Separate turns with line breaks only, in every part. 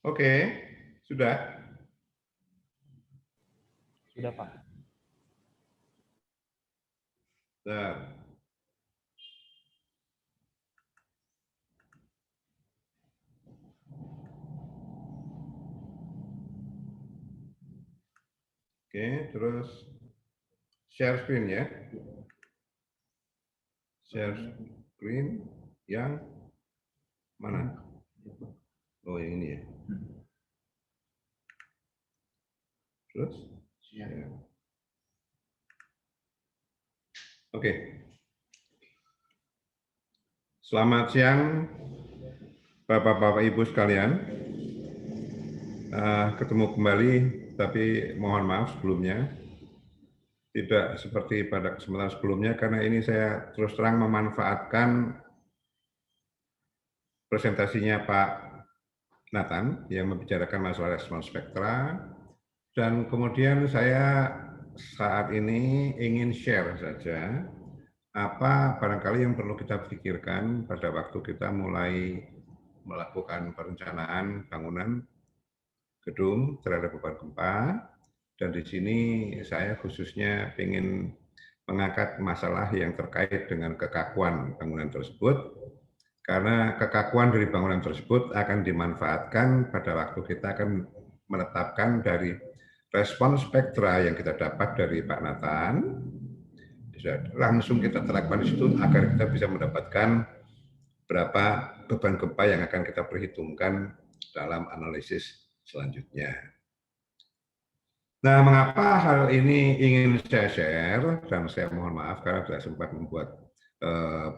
Oke, sudah.
Sudah, Pak.
Nah. Oke, terus share screen ya. Share screen yang mana? Oh, yang ini ya. Terus? Ya. Oke. Selamat siang, Bapak-Bapak Ibu sekalian. Ketemu kembali, tapi mohon maaf sebelumnya. Tidak seperti pada kesempatan sebelumnya, karena ini saya terus terang memanfaatkan presentasinya Pak Nathan yang membicarakan masalah respons spektra, dan kemudian saya saat ini ingin share saja apa barangkali yang perlu kita pikirkan pada waktu kita mulai melakukan perencanaan bangunan gedung terhadap beban gempa. Dan di sini saya khususnya ingin mengangkat masalah yang terkait dengan kekakuan bangunan tersebut, karena kekakuan dari bangunan tersebut akan dimanfaatkan pada waktu kita akan menetapkan dari respons spektra yang kita dapat dari Pak Nathan. Langsung kita terapkan di situ agar kita bisa mendapatkan berapa beban gempa yang akan kita perhitungkan dalam analisis selanjutnya. Nah, mengapa hal ini ingin saya share, dan saya mohon maaf karena tidak sempat membuat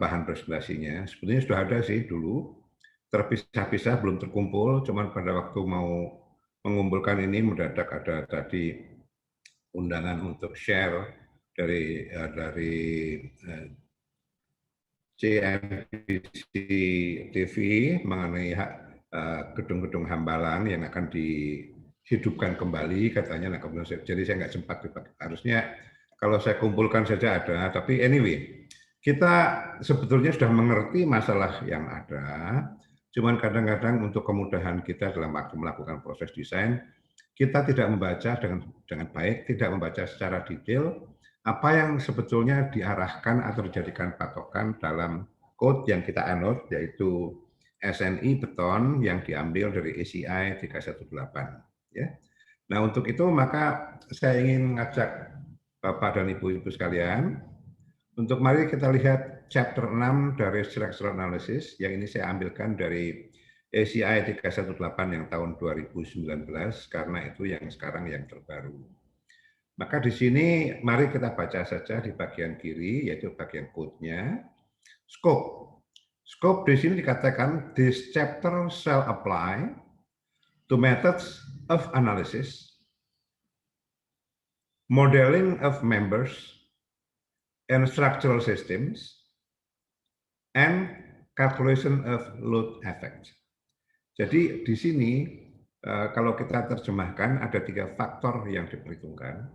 bahan presentasinya. Sebetulnya sudah ada sih dulu, terpisah-pisah, belum terkumpul, cuman pada waktu mau mengumpulkan ini mendadak ada tadi undangan untuk share dari CNBC TV mengenai gedung-gedung Hambalang yang akan dihidupkan kembali katanya. Nah, kemudian jadi saya nggak sempat dipakai. Harusnya kalau saya kumpulkan saja ada, tapi anyway, kita sebetulnya sudah mengerti masalah yang ada, cuman kadang-kadang untuk kemudahan kita dalam waktu melakukan proses desain, kita tidak membaca dengan baik, tidak membaca secara detail apa yang sebetulnya diarahkan atau dijadikan patokan dalam code yang kita anut, yaitu SNI beton yang diambil dari ACI 318. Ya. Nah, untuk itu maka saya ingin mengajak Bapak dan Ibu-Ibu sekalian, untuk mari kita lihat chapter 6 dari Structural Analysis, yang ini saya ambilkan dari ACI 318 yang tahun 2019, karena itu yang sekarang yang terbaru. Maka di sini mari kita baca saja di bagian kiri, yaitu bagian code-nya. Scope. Scope di sini dikatakan, this chapter shall apply to methods of analysis, modeling of members and structural systems, and calculation of load effect. Jadi di sini kalau kita terjemahkan ada 3 faktor yang diperhitungkan.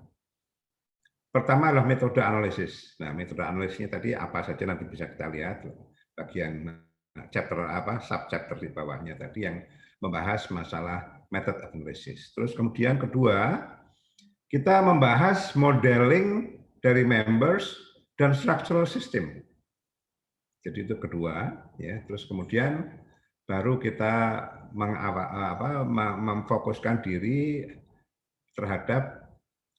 Pertama adalah metode analisis. Nah, metode analisisnya tadi apa saja nanti bisa kita lihat bagian chapter subchapter di bawahnya tadi yang membahas masalah method analysis. Terus kemudian kedua, kita membahas modeling dari members dan structural system. Jadi itu kedua, ya. Terus kemudian baru kita memfokuskan diri terhadap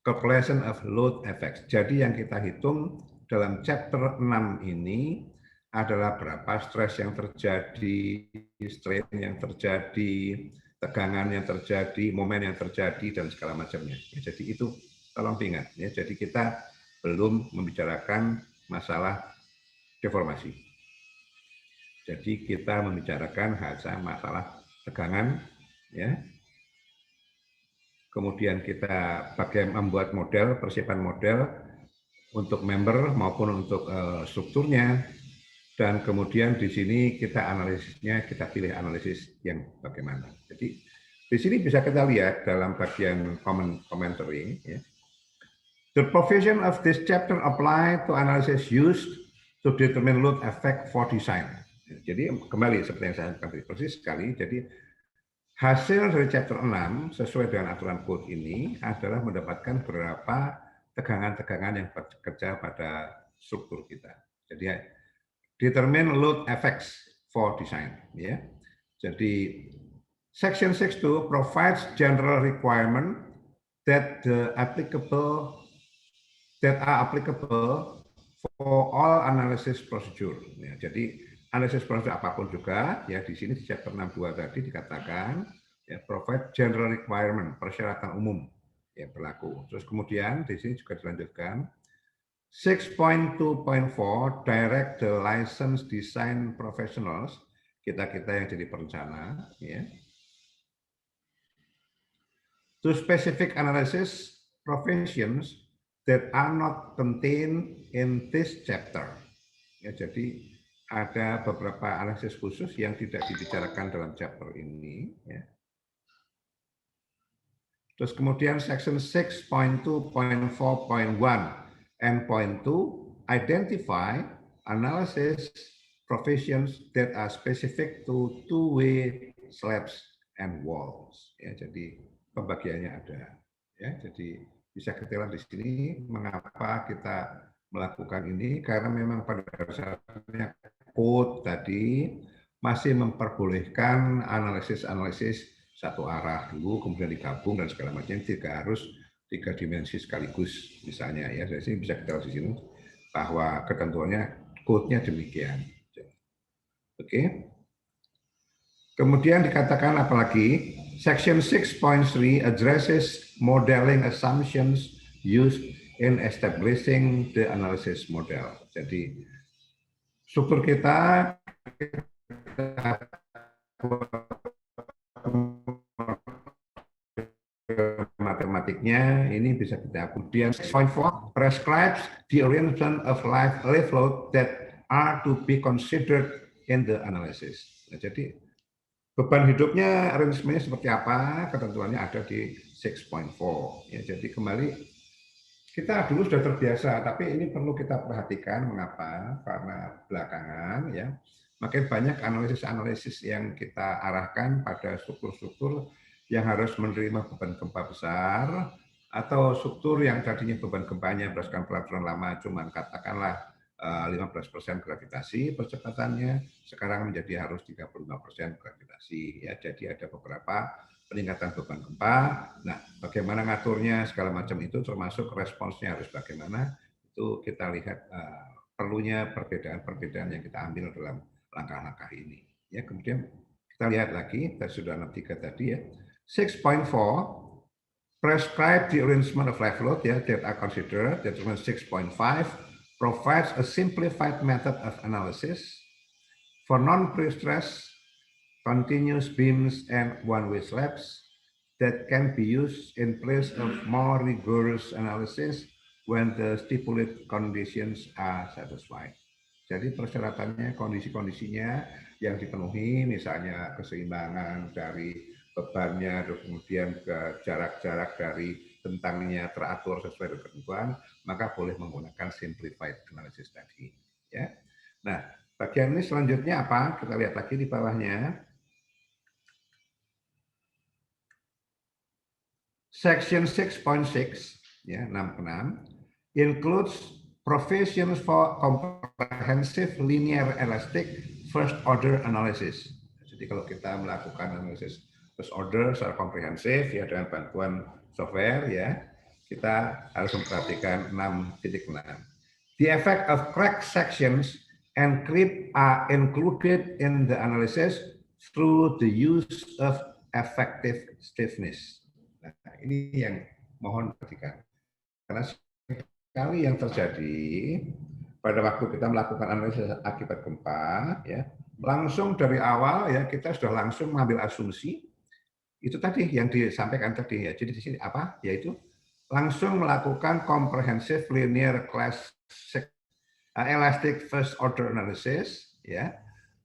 calculation of load effects. Jadi yang kita hitung dalam chapter 6 ini adalah berapa stres yang terjadi, strain yang terjadi, tegangan yang terjadi, momen yang terjadi, dan segala macamnya. Ya, jadi itu tolong diingat. Ya, jadi kita belum membicarakan masalah deformasi. Jadi kita membicarakan masalah tegangan, ya. Kemudian kita membuat model, persiapan model untuk member maupun untuk strukturnya, dan kemudian di sini kita analisisnya, kita pilih analisis yang bagaimana. Jadi di sini bisa kita lihat dalam bagian commentary, ya. The provision of this chapter apply to analysis used to determine load effect for design. Jadi kembali seperti yang saya katakan persis sekali, jadi Hasil dari chapter 6 sesuai dengan aturan code ini adalah mendapatkan beberapa tegangan-tegangan yang bekerja pada struktur kita. Jadi determine load effects for design, ya. Jadi section 6 provides general requirement that are applicable for all analysis procedure. Ya, jadi analisis prosedur apapun juga, ya di sini di chapter 62 tadi dikatakan, ya provide general requirement, persyaratan umum yang berlaku. Terus kemudian di sini juga dilanjutkan 6.2.4 direct the licensed design professionals, kita yang jadi perencana, ya, to specific analysis professions that are not contained in this chapter. Ya, jadi ada beberapa analisis khusus yang tidak dibicarakan dalam chapter ini. Ya. Terus kemudian section 6.2.4.1 and point 2 identify analysis professions that are specific to two-way slabs and walls. Ya, jadi pembagiannya ada. Ya, jadi bisa kita lihat di sini mengapa kita melakukan ini, karena memang pada dasarnya code tadi masih memperbolehkan analisis-analisis satu arah dulu, kemudian digabung dan segala macam, tidak harus 3 dimensi sekaligus misalnya, ya. Dari sini bisa kita lihat di sini bahwa ketentuannya code-nya demikian. Oke. Kemudian dikatakan apalagi section 6.3 addresses modeling assumptions used in establishing the analysis model. Jadi struktur kita matematiknya ini bisa kita. Kemudian 6.4 prescribes the arrangement of live load that are to be considered in the analysis. Nah, jadi beban hidupnya arrangementnya seperti apa, ketentuannya ada di 6.4. Ya, jadi kembali kita dulu sudah terbiasa, tapi ini perlu kita perhatikan mengapa, karena belakangan ya makin banyak analisis-analisis yang kita arahkan pada struktur-struktur yang harus menerima beban gempa besar, atau struktur yang tadinya beban gempanya berdasarkan peraturan lama cuma katakanlah 15% gravitasi percepatannya, sekarang menjadi harus 35% gravitasi. Ya, jadi ada beberapa peningkatan beban gempa. Nah, bagaimana ngaturnya segala macam itu, termasuk responsnya harus bagaimana, itu kita lihat perlunya perbedaan-perbedaan yang kita ambil dalam langkah-langkah ini. Ya, kemudian kita lihat lagi, kita sudah 63 tadi ya. 6.4 prescribe the arrangement of live load ya that are considered. That 6.5 provides a simplified method of analysis for non-pre-stress continuous beams and one-way slabs that can be used in place of more rigorous analysis when the stipulated conditions are satisfied. Jadi persyaratannya, kondisi-kondisinya yang dipenuhi, misalnya keseimbangan dari bebannya, kemudian ke jarak-jarak dari bentangnya teratur sesuai dengan ketentuan, maka boleh menggunakan simplified analysis tadi. Ya. Nah, bagian ini selanjutnya apa? Kita lihat lagi di bawahnya. Section 6.6 ya 6.6 includes provisions for comprehensive linear elastic first order analysis. Jadi kalau kita melakukan analisis first order secara komprehensif ya dengan bantuan software ya, kita harus memperhatikan 6.6. The effect of crack sections and creep are included in the analysis through the use of effective stiffness. Nah, ini yang mohon perhatikan. Karena sekali yang terjadi pada waktu kita melakukan analisis akibat gempa, ya langsung dari awal ya kita sudah langsung mengambil asumsi itu tadi yang disampaikan tadi ya. Jadi di sini apa? Yaitu langsung melakukan comprehensive linear classic elastic first order analysis, ya.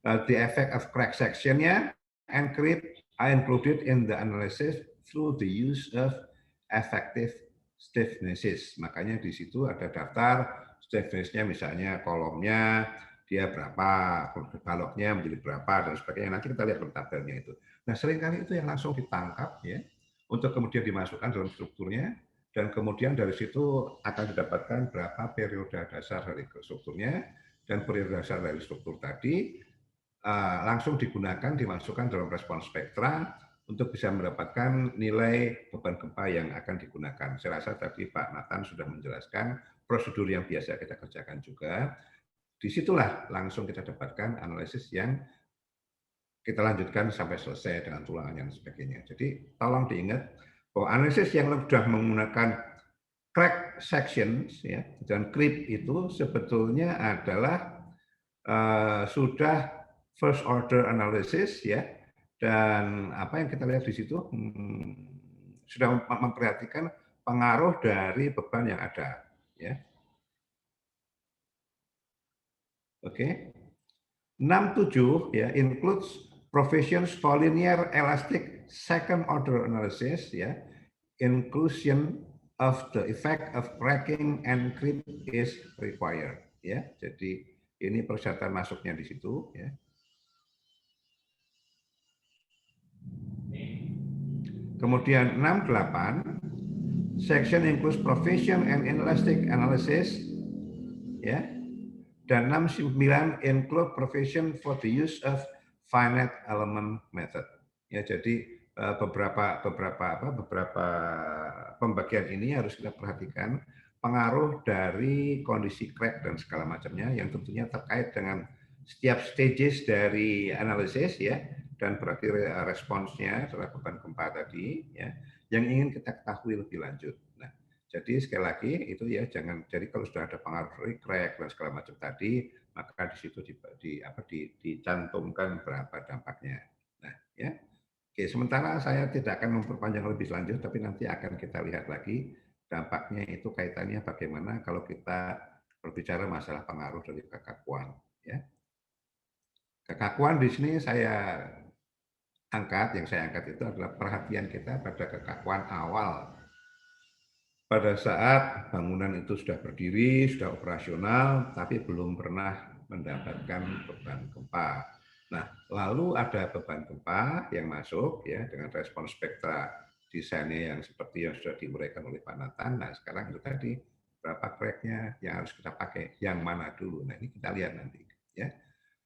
The effect of crack sectionnya and creep are included in the analysis through the use of effective stiffnesses. Makanya di situ ada daftar stiffnessnya, misalnya kolomnya dia berapa, baloknya menjadi berapa dan sebagainya. Nanti kita lihat tabelnya itu. Nah, seringkali itu yang langsung ditangkap ya untuk kemudian dimasukkan dalam strukturnya dan kemudian dari situ akan didapatkan berapa periode dasar dari strukturnya dan periode dasar dari struktur tadi langsung digunakan dimasukkan dalam respon spektra untuk bisa mendapatkan nilai beban gempa yang akan digunakan. Saya rasa tadi Pak Nathan sudah menjelaskan prosedur yang biasa kita kerjakan juga. Disitulah langsung kita dapatkan analisis yang kita lanjutkan sampai selesai dengan tulangan dan sebagainya. Jadi tolong diingat bahwa analisis yang sudah menggunakan crack sections ya, dan creep itu sebetulnya adalah sudah first order analysis ya, dan apa yang kita lihat di situ sudah memperhatikan pengaruh dari beban yang ada ya. Oke. 67 ya includes provisions for linear elastic second order analysis ya. Inclusion of the effect of cracking and creep is required ya. Jadi ini persyaratan masuknya di situ ya. Kemudian 68 section includes provision and elastic analysis ya. Dan 69 include provision for the use of finite element method. Ya, jadi beberapa pembagian ini harus kita perhatikan pengaruh dari kondisi crack dan segala macamnya yang tentunya terkait dengan setiap stages dari analisis ya, dan berarti responsnya terhadap beban gempa tadi ya yang ingin kita ketahui lebih lanjut. Nah, jadi sekali lagi itu ya jangan, jadi kalau sudah ada pengaruh dari crack dan segala macam tadi, maka di situ dicantumkan berapa dampaknya. Nah, ya. Oke, sementara saya tidak akan memperpanjang lebih lanjut, tapi nanti akan kita lihat lagi dampaknya itu kaitannya bagaimana kalau kita berbicara masalah pengaruh dari kekakuan. Ya. Kekakuan di sini yang saya angkat itu adalah perhatian kita pada kekakuan awal pada saat bangunan itu sudah berdiri, sudah operasional, tapi belum pernah mendapatkan beban gempa. Nah, lalu ada beban gempa yang masuk ya dengan respon spektra desainnya yang seperti yang sudah diuraikan oleh Pak Nathan. Nah, sekarang itu tadi berapa crack-nya yang harus kita pakai, yang mana dulu. Nah, ini kita lihat nanti ya.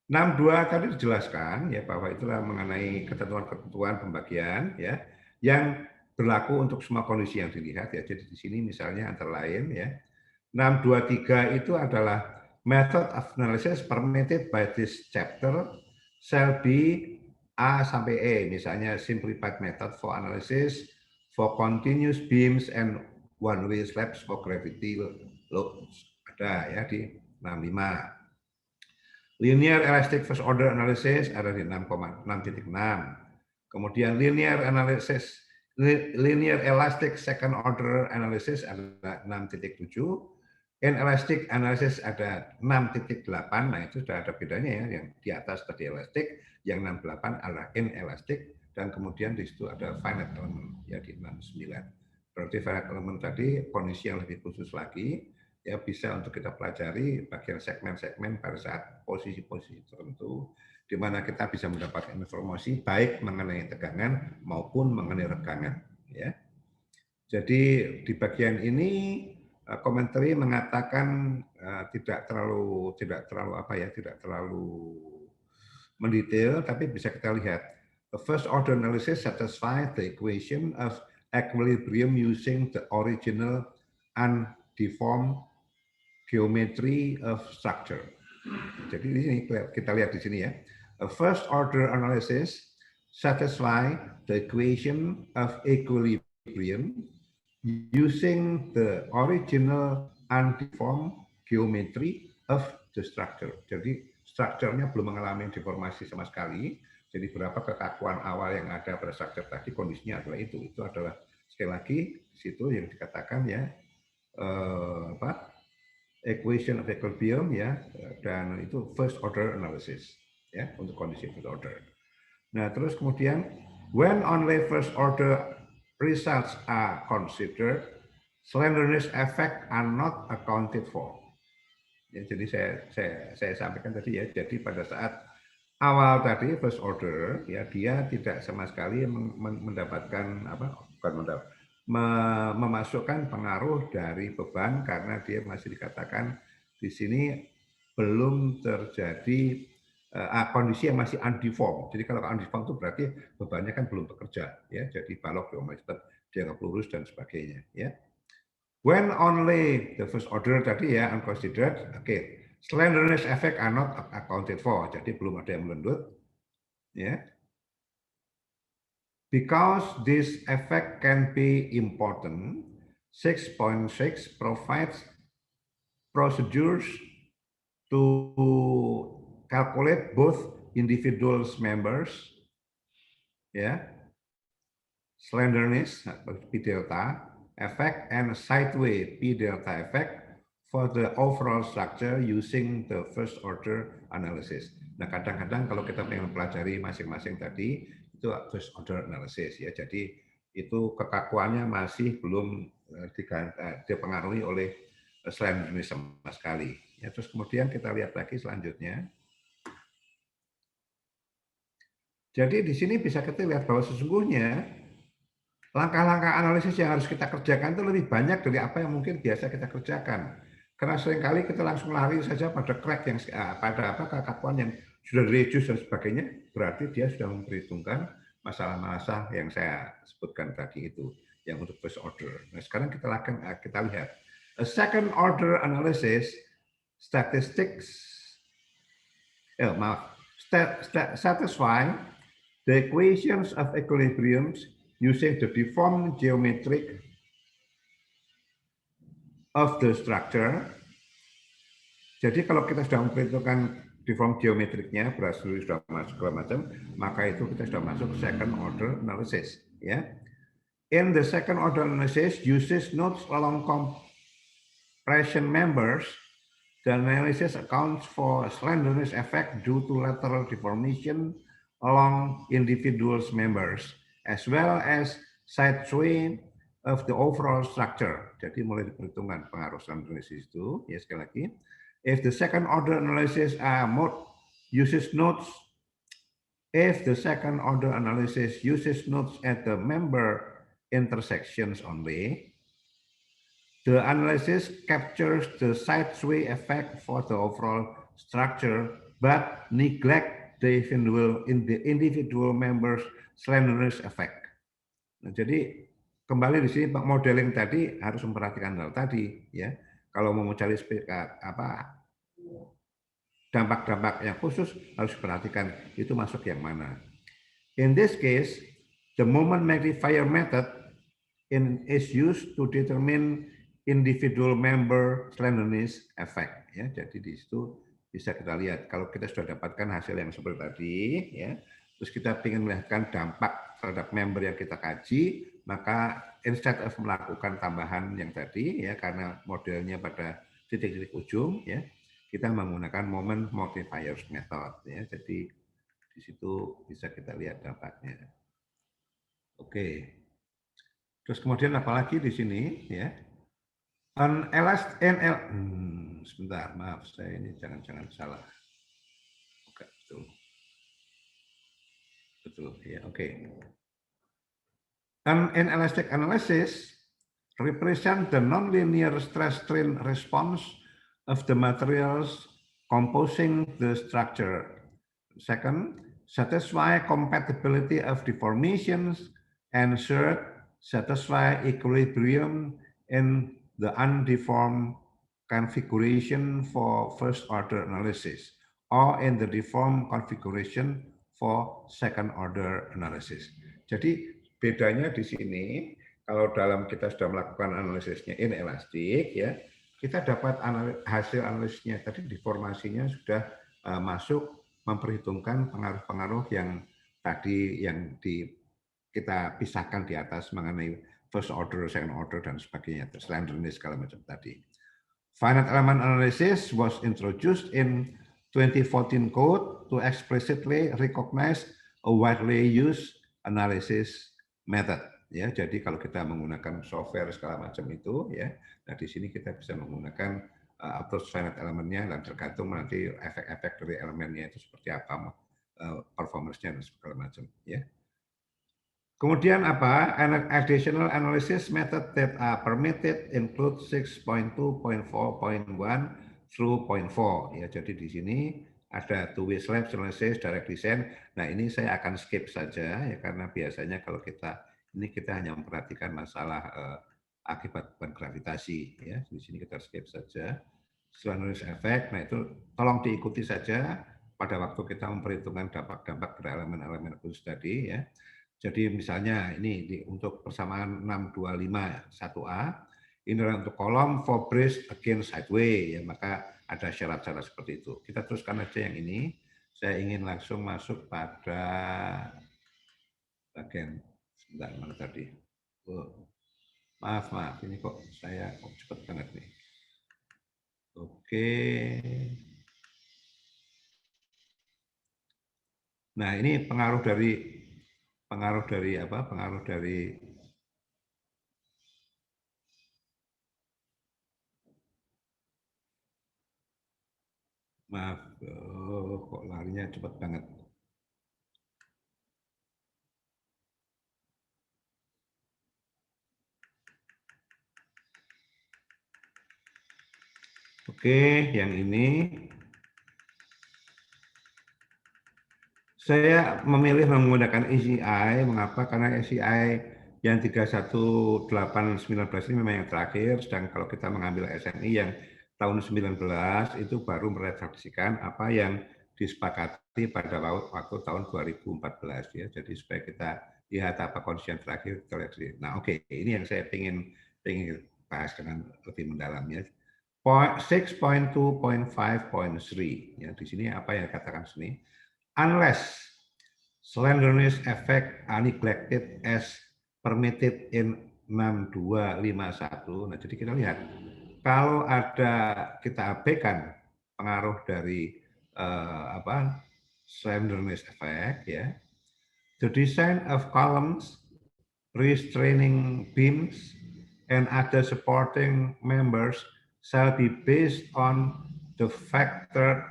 62 tadi dijelaskan ya bahwa itulah mengenai ketentuan-ketentuan pembagian ya yang berlaku untuk semua kondisi yang dilihat ya. Jadi di sini misalnya antara lain ya 623 itu adalah method of analysis permitted by this chapter shall be A sampai E, misalnya simplified method for analysis for continuous beams and one way slabs for gravity loads ada ya di 65. Linear elastic first order analysis ada di 6,6. Kemudian linear elastic second order analysis ada 6,7. Inelastic analysis ada 6,8. Nah, itu sudah ada bedanya ya, yang di atas tadi elastic, yang 68 adalah inelastic, dan kemudian di situ ada finite element ya di 69. Berarti finite element tadi kondisi yang lebih khusus lagi ya, bisa untuk kita pelajari bagian segmen-segmen pada saat posisi-posisi tertentu di mana kita bisa mendapatkan informasi baik mengenai tegangan maupun mengenai regangan ya. Jadi di bagian ini komentari mengatakan tidak terlalu mendetail, tapi bisa kita lihat the first order analysis satisfy the equation of equilibrium using the original undeformed geometry of structure. Jadi ini kita lihat di sini ya. A first order analysis satisfy the equation of equilibrium using the original undeformed geometry of the structure. Jadi strukturnya belum mengalami deformasi sama sekali. Jadi berapa kekakuan awal yang ada pada struktur tadi, kondisinya adalah itu. Itu adalah sekali lagi di situ yang dikatakan ya equation of equilibrium ya, dan itu first order analysis ya untuk kondisi first order. Nah, terus kemudian when only first order results are considered, slenderness effect are not accounted for. Ya, jadi saya sampaikan tadi ya, jadi pada saat awal tadi first order ya dia tidak sama sekali mendapatkan apa bukan memasukkan pengaruh dari beban karena dia masih dikatakan di sini belum terjadi kondisi yang masih undeformed. Jadi kalau undeformed itu berarti bebannya kan belum bekerja ya, jadi balok dia nggak lurus dan sebagainya ya. When only the first order tadi ya unconsidered, oke. Slenderness effect are not accounted for, jadi belum ada yang melendut, ya. Because this effect can be important, 6.6 provides procedures to calculate both individuals members, ya, slenderness P delta effect and sideway P delta effect for the overall structure using the first order analysis. Nah, kadang-kadang kalau kita pengen pelajari masing-masing tadi itu first order analysis ya. Jadi itu kekakuannya masih belum dipengaruhi oleh slenderness sama sekali. Ya, terus kemudian kita lihat lagi selanjutnya. Jadi di sini bisa kita lihat bahwa sesungguhnya langkah-langkah analisis yang harus kita kerjakan itu lebih banyak dari apa yang mungkin biasa kita kerjakan. Karena seringkali kita langsung lari saja pada crack yang pada apa kekakuan yang sudah reduce dan sebagainya, berarti dia sudah memperhitungkan masalah-masalah yang saya sebutkan tadi itu, yang untuk first order. Nah, sekarang kita lihat a second order analysis statistics satisfy the equations of equilibrium using the deformed geometric of the structure. Jadi kalau kita sudah memperhitungkan deformed geometriknya, berasal sudah masuk segala macam, maka itu kita sudah masuk second order analysis. Ya. In the second order analysis uses nodes along compression members. The analysis accounts for slenderness effect due to lateral deformation along individuals members, as well as side sway of the overall structure. Jadi mulai diperhitungkan pengaruh slenderness itu. Ya sekali lagi, if the second order analysis uses nodes, if the second order analysis uses nodes at the member intersections only, the analysis captures the side sway effect for the overall structure, but neglect the individual members slenderness effect. Nah, jadi kembali di sini modeling tadi harus memperhatikan hal tadi, ya. Kalau mau mencari dampak-dampak yang khusus harus diperhatikan itu masuk yang mana. In this case, the moment magnifier method is used to determine individual member slenderness effect ya. Jadi di situ bisa kita lihat kalau kita sudah dapatkan hasil yang seperti tadi ya, terus kita ingin melihatkan dampak terhadap member yang kita kaji, maka instead of melakukan tambahan yang tadi ya karena modelnya pada titik-titik ujung ya, kita menggunakan moment multipliers method ya. Jadi di situ bisa kita lihat dampaknya. Oke. Terus kemudian apalagi di sini ya. Sebentar, maaf saya ini jangan salah. Oke, betul ya, oke. An inelastic analysis represent the nonlinear stress strain response of the materials composing the structure. Second, satisfy compatibility of deformations, and third, satisfy equilibrium in the undeformed configuration for first order analysis or in the deformed configuration for second order analysis. Jadi bedanya di sini kalau dalam kita sudah melakukan analisisnya inelastik ya, kita dapat hasil analisisnya tadi deformasinya sudah masuk memperhitungkan pengaruh-pengaruh yang tadi yang kita pisahkan di atas mengenai first order, second order, dan sebagainya, slenderness segala macam tadi. Finite element analysis was introduced in 2014 code to explicitly recognize a widely used analysis method. Ya, jadi kalau kita menggunakan software segala macam itu, ya, nah di sini kita bisa menggunakan atau finite elemennya, dan tergantung nanti efek-efek dari elemennya itu seperti apa, performance-nya dan segala macam. Ya. Kemudian apa? Additional analysis method that are permitted include 6.2.4.1 through 0.4. Ya, jadi di sini ada two-way slabs analysis, direct descent. Nah, ini saya akan skip saja ya, karena biasanya kalau kita hanya memperhatikan masalah akibat beban gravitasi ya. Di sini kita skip saja. Setelah nulis efek, nah itu tolong diikuti saja pada waktu kita memperhitungkan dampak-dampak dari elemen-elemen khusus tadi ya. Jadi misalnya ini untuk persamaan 625 1A, ini adalah untuk kolom for brace against sideway, ya, maka ada syarat-syarat seperti itu. Kita teruskan aja yang ini. Saya ingin langsung masuk pada bagian, sebentar, mana tadi? Oh, maaf, ini kok saya cepat banget nih. Oke. Nah, ini pengaruh dari apa? Pengaruh dari maaf, kok larinya cepat banget. Oke, yang ini saya memilih menggunakan ACI. Mengapa? Karena ACI yang 31819 ini memang yang terakhir, sedang kalau kita mengambil SNI yang tahun 19 itu baru merefleksikan apa yang disepakati pada waktu tahun 2014 ya. Jadi supaya kita lihat apa konsisten terakhir. Nah, oke, ini yang saya ingin bahas dengan lebih mendalam ya. 6.2.5.3 ya, di sini apa yang dikatakan sini, unless slenderness effect are neglected as permitted in 6251. Nah, jadi kita lihat kalau kita abaikan pengaruh dari slenderness effect ya, the design of columns, restraining beams, and other supporting members shall be based on the factor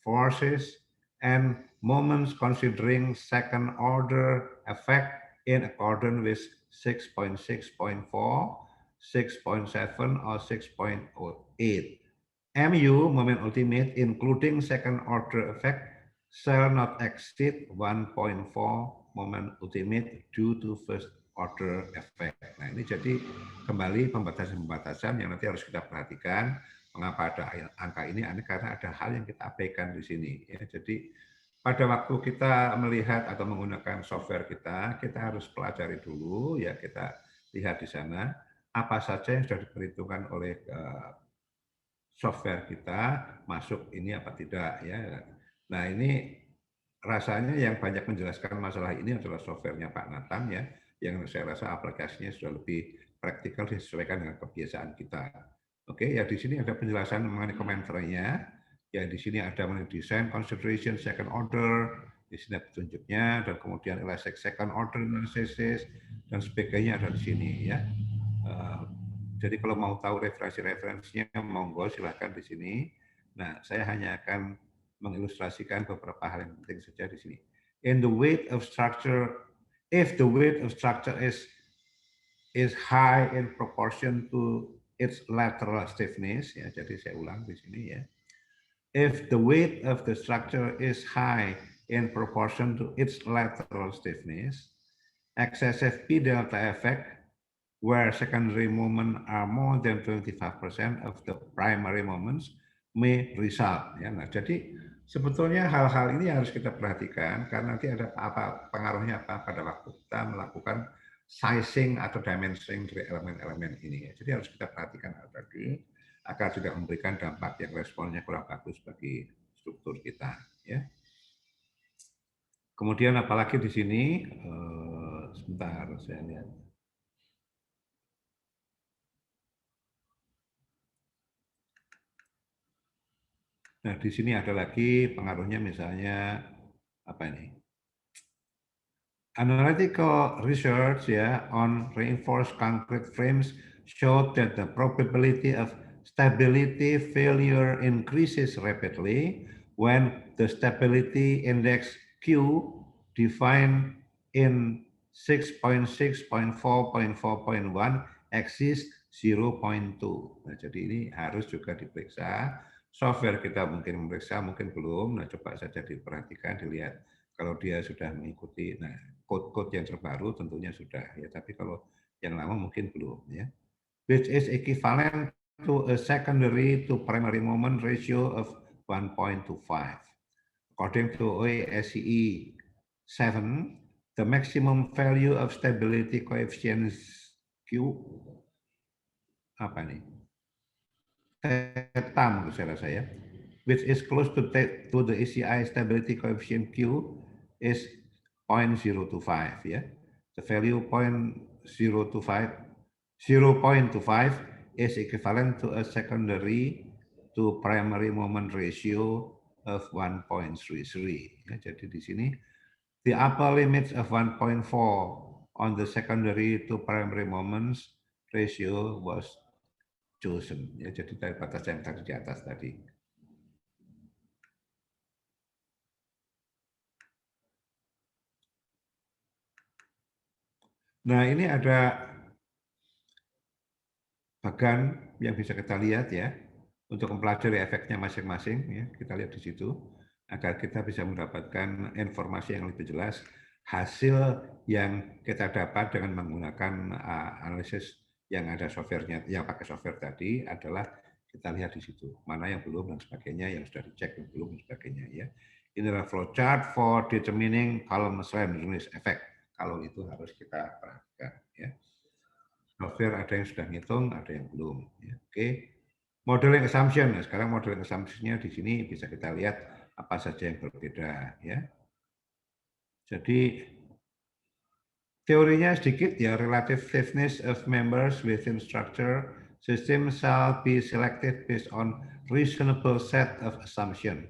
forces and moments considering second order effect in accordance with 6.6.4, 6.7, or 6.08. MU, moment ultimate, including second order effect, shall not exceed 1.4 moment ultimate due to first order effect. Nah, ini jadi kembali pembatasan-pembatasan yang nanti harus kita perhatikan. Mengapa ada angka ini? Karena ada hal yang kita abaikan di sini. Ya, jadi pada waktu kita melihat atau menggunakan software kita harus pelajari dulu, ya kita lihat di sana apa saja yang sudah diperhitungkan oleh software kita masuk ini apa tidak ya. Nah, ini rasanya yang banyak menjelaskan masalah ini adalah softwarenya Pak Nathan ya, yang saya rasa aplikasinya sudah lebih praktikal disesuaikan dengan kebiasaan kita. Oke, ya di sini ada penjelasan mengenai komentarnya. Ya di sini ada mengenai design consideration second order, di sini petunjuknya, dan kemudian elastic second order analysis dan sebagainya ada di sini ya. Jadi kalau mau tahu referensi-referensinya, monggo silahkan di sini. Nah, saya hanya akan mengilustrasikan beberapa hal yang penting saja di sini. In the weight of structure, if the weight of structure is high in proportion to its lateral stiffness, ya, jadi saya ulang di sini ya. If the weight of the structure is high in proportion to its lateral stiffness, excessive P delta effect where secondary moment are more than 25% of the primary moments may result. Ya, nah, jadi sebetulnya hal-hal ini harus kita perhatikan karena nanti ada pengaruhnya pada waktu kita melakukan sizing atau dimensioning dari elemen-elemen ini. Ya. Jadi harus kita perhatikan hal tadi agar tidak memberikan dampak yang responnya kurang bagus bagi struktur kita. Ya. Kemudian apalagi di sini, sebentar saya lihat. Nah, di sini ada lagi pengaruhnya misalnya apa ini? Analytical research ya on reinforced concrete frames showed that the probability of stability failure increases rapidly when the stability index Q defined in 6.6.4.4.1 exceeds 0.2. Nah, jadi ini harus juga diperiksa. Software kita mungkin memeriksa, mungkin belum. Nah, coba saja diperhatikan, dilihat. Kalau dia sudah mengikuti, nah code-code yang terbaru tentunya sudah ya. Tapi kalau yang lama mungkin belum ya. Which is equivalent to a secondary to primary moment ratio of 1.25. According to OSCE 7, the maximum value of stability coefficient Q apa nih? Theta menurut saya rasa ya, which is close to the ECI stability coefficient Q is 0.025 ya. The value 0.25 is equivalent to a secondary to primary moment ratio of 1.33 ya. Jadi di sini the upper limits of 1.4 on the secondary to primary moments ratio was chosen ya, jadi dari batas yang tadi di atas tadi. Nah, ini ada bagan yang bisa kita lihat ya untuk mempelajari efeknya masing-masing ya, kita lihat di situ agar kita bisa mendapatkan informasi yang lebih jelas hasil yang kita dapat dengan menggunakan analisis yang ada softwarenya, yang pakai software tadi adalah kita lihat di situ mana yang belum dan sebagainya, yang sudah dicek yang belum dan sebagainya ya. Ini adalah flowchart for determining column randomness effect. Kalau itu harus kita perhatikan ya. Software ada yang sudah ngitung, ada yang belum ya. Oke. Modeling assumption. Nah, sekarang modeling assumption-nya di sini bisa kita lihat apa saja yang berbeda ya. Jadi teorinya sedikit ya, relative stiffness of members within structure system shall be selected based on reasonable set of assumption.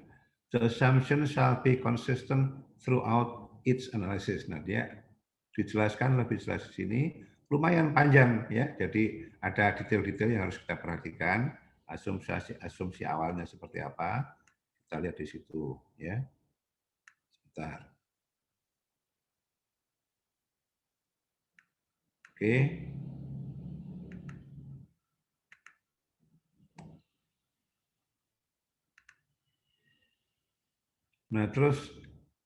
The assumption shall be consistent throughout its analysis. Nah, dia dijelaskan lebih jelas di sini, lumayan panjang ya. Jadi ada detail-detail yang harus kita perhatikan, asumsi awalnya seperti apa. Kita lihat di situ ya. Sebentar. Oke. Nah, terus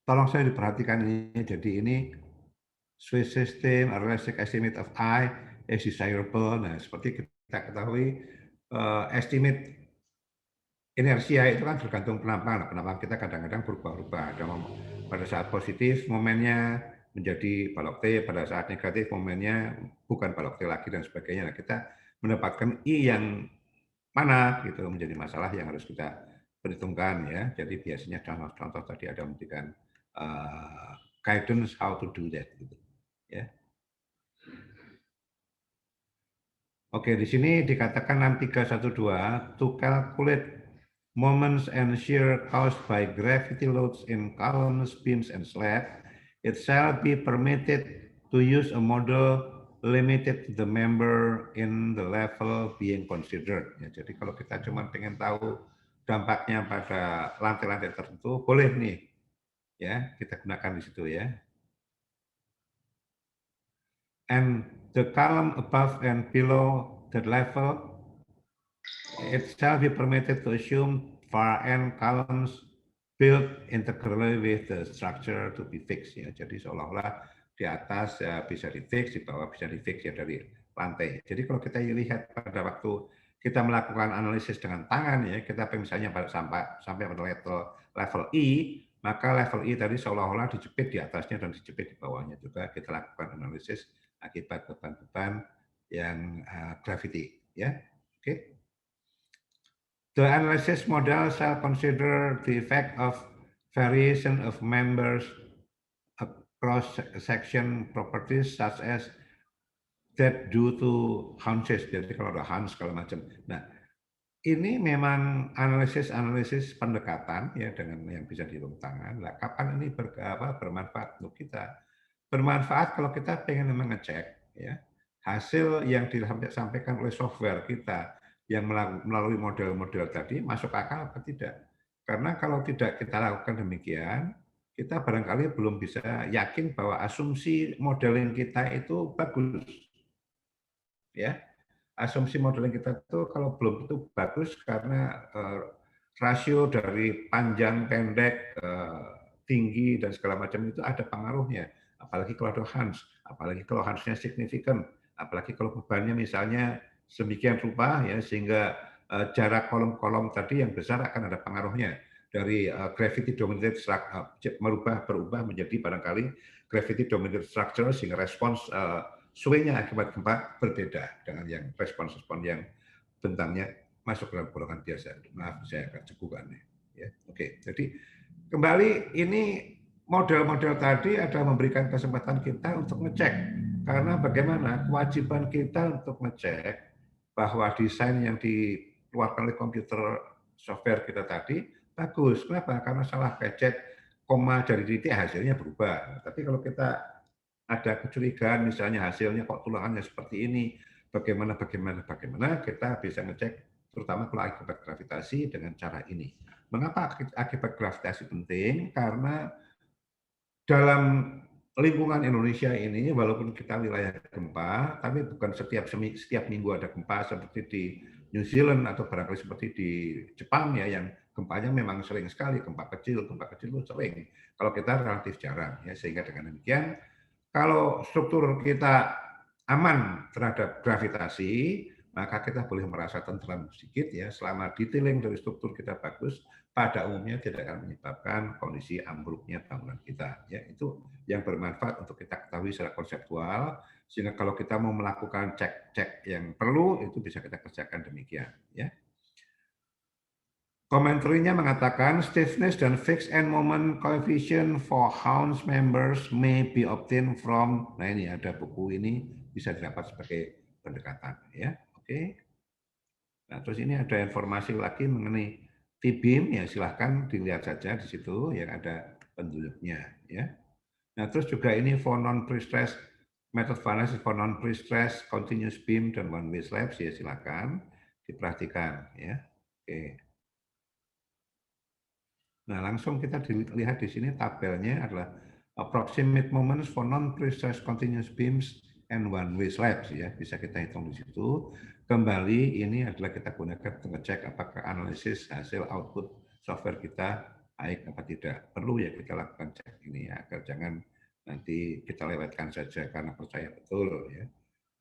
tolong saya diperhatikan ini. Jadi ini Swiss system, a realistic estimate of I is desirable. Nah, seperti kita ketahui, estimate inersia itu kan tergantung penampakan. Penampakan kita kadang-kadang berubah-ubah. Ada pada saat positif momennya menjadi balok T, pada saat negatif momennya bukan balok T lagi dan sebagainya. Nah, kita mendapatkan I yang mana gitu menjadi masalah yang harus kita perhitungkan ya. Jadi biasanya contoh-contoh tadi ada memberikan guidance how to do that gitu ya. Oke, di sini dikatakan 6312 to calculate moments and shear caused by gravity loads in columns, beams, and slab, it shall be permitted to use a model limited to the member in the level being considered. Ya, jadi kalau kita cuma ingin tahu dampaknya pada lantai-lantai tertentu, boleh nih, ya kita gunakan di situ ya. And the column above and below that level, it shall be permitted to assume far end columns built integrally with the structure to be fixed ya. Jadi seolah-olah di atas ya bisa di fix, di bawah bisa di fix ya dari lantai. Jadi kalau kita lihat pada waktu kita melakukan analisis dengan tangan ya, kita misalnya sampai pada level I, maka level I tadi seolah-olah dijepit di atasnya dan dijepit di bawahnya juga. Kita lakukan analisis akibat beban-beban yang gravity ya. Oke. The analysis model shall consider the effect of variation of members cross-section properties such as that due to hunches. Jadi kalau ada hunch segala macam. Nah, ini memang analisis pendekatan ya dengan yang bisa dihitung tangan. Nah, kapan ini bermanfaat untuk kita? Bermanfaat kalau kita pengen mengecek ya hasil yang disampaikan oleh software kita yang melalui model-model tadi masuk akal atau tidak. Karena kalau tidak kita lakukan demikian, kita barangkali belum bisa yakin bahwa asumsi modeling kita itu bagus. Ya, asumsi modeling kita itu kalau belum itu bagus karena rasio dari panjang, pendek, tinggi dan segala macam itu ada pengaruhnya. Apalagi kalau ada Hans, apalagi kalau Hansnya signifikan, apalagi kalau bebannya misalnya sedemikian rupa ya sehingga jarak kolom-kolom tadi yang besar akan ada pengaruhnya dari gravity dominated berubah menjadi barangkali gravity dominated structure sehingga respons swing-nya akibat gempa berbeda dengan yang respon-respon yang bentangnya masuk dalam golongan biasa. Maaf, saya agak cegukan. Ya. Oke, jadi kembali ini model-model tadi ada memberikan kesempatan kita untuk ngecek. Karena bagaimana kewajiban kita untuk ngecek bahwa desain yang dikeluarkan oleh komputer software kita tadi bagus. Kenapa? Karena salah pencet koma dari titik hasilnya berubah. Tapi kalau kita ada kecurigaan misalnya hasilnya kok tulangannya seperti ini, bagaimana kita bisa ngecek terutama kalau akibat gravitasi dengan cara ini. Mengapa akibat gravitasi penting? Karena dalam lingkungan Indonesia ini walaupun kita wilayah gempa, tapi bukan setiap minggu ada gempa seperti di New Zealand atau barangkali seperti di Jepang ya yang gempanya memang sering sekali, gempa kecil itu sering. Kalau kita relatif jarang ya sehingga dengan demikian kalau struktur kita aman terhadap gravitasi, maka kita boleh merasa tentram sedikit ya, selama detailing dari struktur kita bagus, pada umumnya tidak akan menyebabkan kondisi ambruknya bangunan kita. Ya, itu yang bermanfaat untuk kita ketahui secara konseptual, sehingga kalau kita mau melakukan cek-cek yang perlu, itu bisa kita kerjakan demikian. Ya. Komentarnya mengatakan stiffness dan fixed end moment coefficient for Hans members may be obtained from. Nah ini ada buku ini bisa didapat sebagai pendekatan ya. Oke. Nah terus ini ada informasi lagi mengenai T-beam ya silahkan dilihat saja di situ yang ada penunjuknya ya. Nah terus juga ini for non pre-stress method analysis for non pre-stress continuous beam dan one way slabs ya silakan diperhatikan ya. Oke. Nah, langsung kita lihat di sini tabelnya adalah approximate moments for non-precise continuous beams and one-way slabs ya. Bisa kita hitung di situ. Kembali ini adalah kita gunakan untuk ngecek apakah analisis hasil output software kita baik apa tidak. Perlu ya kita lakukan cek ini ya, agar jangan nanti kita lewatkan saja karena percaya betul ya.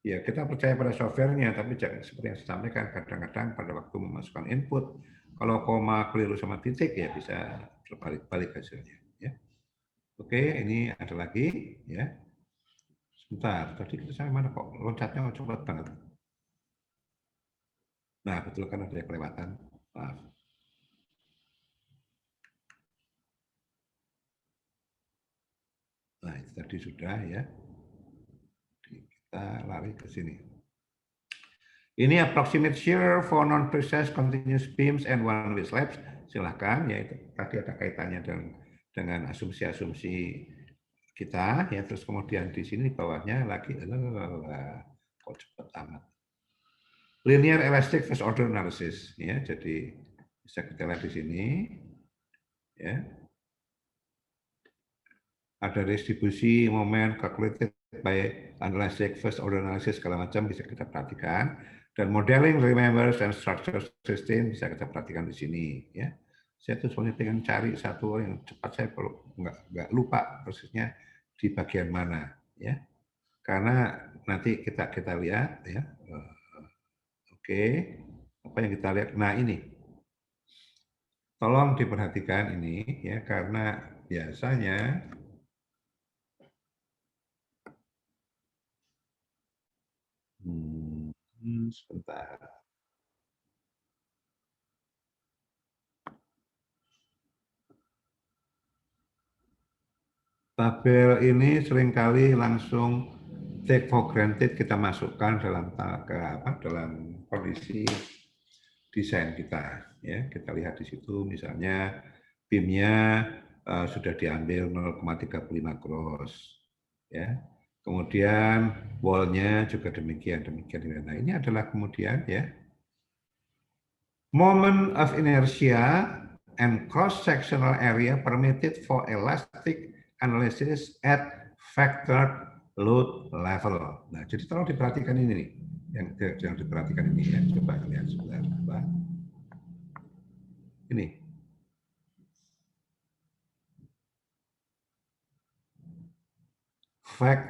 Ya, kita percaya pada softwarenya, tapi jangan seperti yang saya sampaikan, kadang-kadang pada waktu memasukkan input, kalau koma keliru sama titik, ya bisa terbalik-balik hasilnya. Ya. Oke, ini ada lagi. Ya. Sebentar, tadi kita sampai mana kok? Loncatnya cepat banget. Nah, betul kan ada yang kelewatan. Maaf. Nah, itu tadi sudah ya. Kita lari ke sini. Ini approximate shear for non-precise continuous beams and one-way slabs. Silahkan, ya itu tadi ada kaitannya dengan asumsi-asumsi kita. Ya terus kemudian di sini bawahnya lagi, kok cepat amat. Linear elastic first order analysis. Ya, jadi bisa kita lihat di sini. Ya, ada distribusi momen calculated by analytic first order analysis segala macam bisa kita perhatikan. Dan modeling, remembers, dan structure system bisa kita perhatikan di sini. Ya, saya tuh soalnya pengen cari satu yang cepat saya perlu nggak lupa persisnya di bagian mana. Ya, karena nanti kita lihat. Ya, oke, apa yang kita lihat? Nah ini, tolong diperhatikan ini ya karena biasanya sebentar. Tabel ini seringkali langsung take for granted kita masukkan dalam kondisi desain kita. Ya, kita lihat di situ misalnya beamnya sudah diambil 0,35 gross. Ya. Kemudian wall-nya juga demikian. Nah ini adalah kemudian ya Moment of inertia and cross-sectional area permitted for elastic analysis at factored load level. Nah, jadi tolong diperhatikan ini nih, yang diperhatikan ini ya. Coba lihat sebentar, Pak. Ini.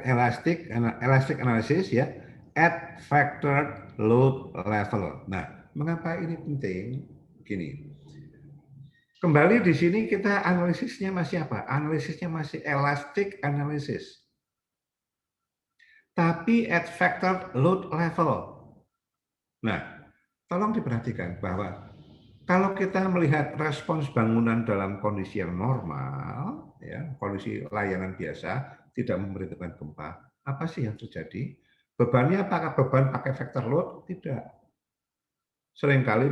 Elastic analysis ya at factored load level. Nah, mengapa ini penting? Gini. Kembali di sini kita analisisnya masih apa? Analisisnya masih elastic analysis. Tapi at factored load level. Nah, tolong diperhatikan bahwa kalau kita melihat respons bangunan dalam kondisi yang normal, ya, kondisi layanan biasa, tidak memberitakan gempa, apa sih yang terjadi? Bebannya apakah beban pakai factor load? Tidak. Seringkali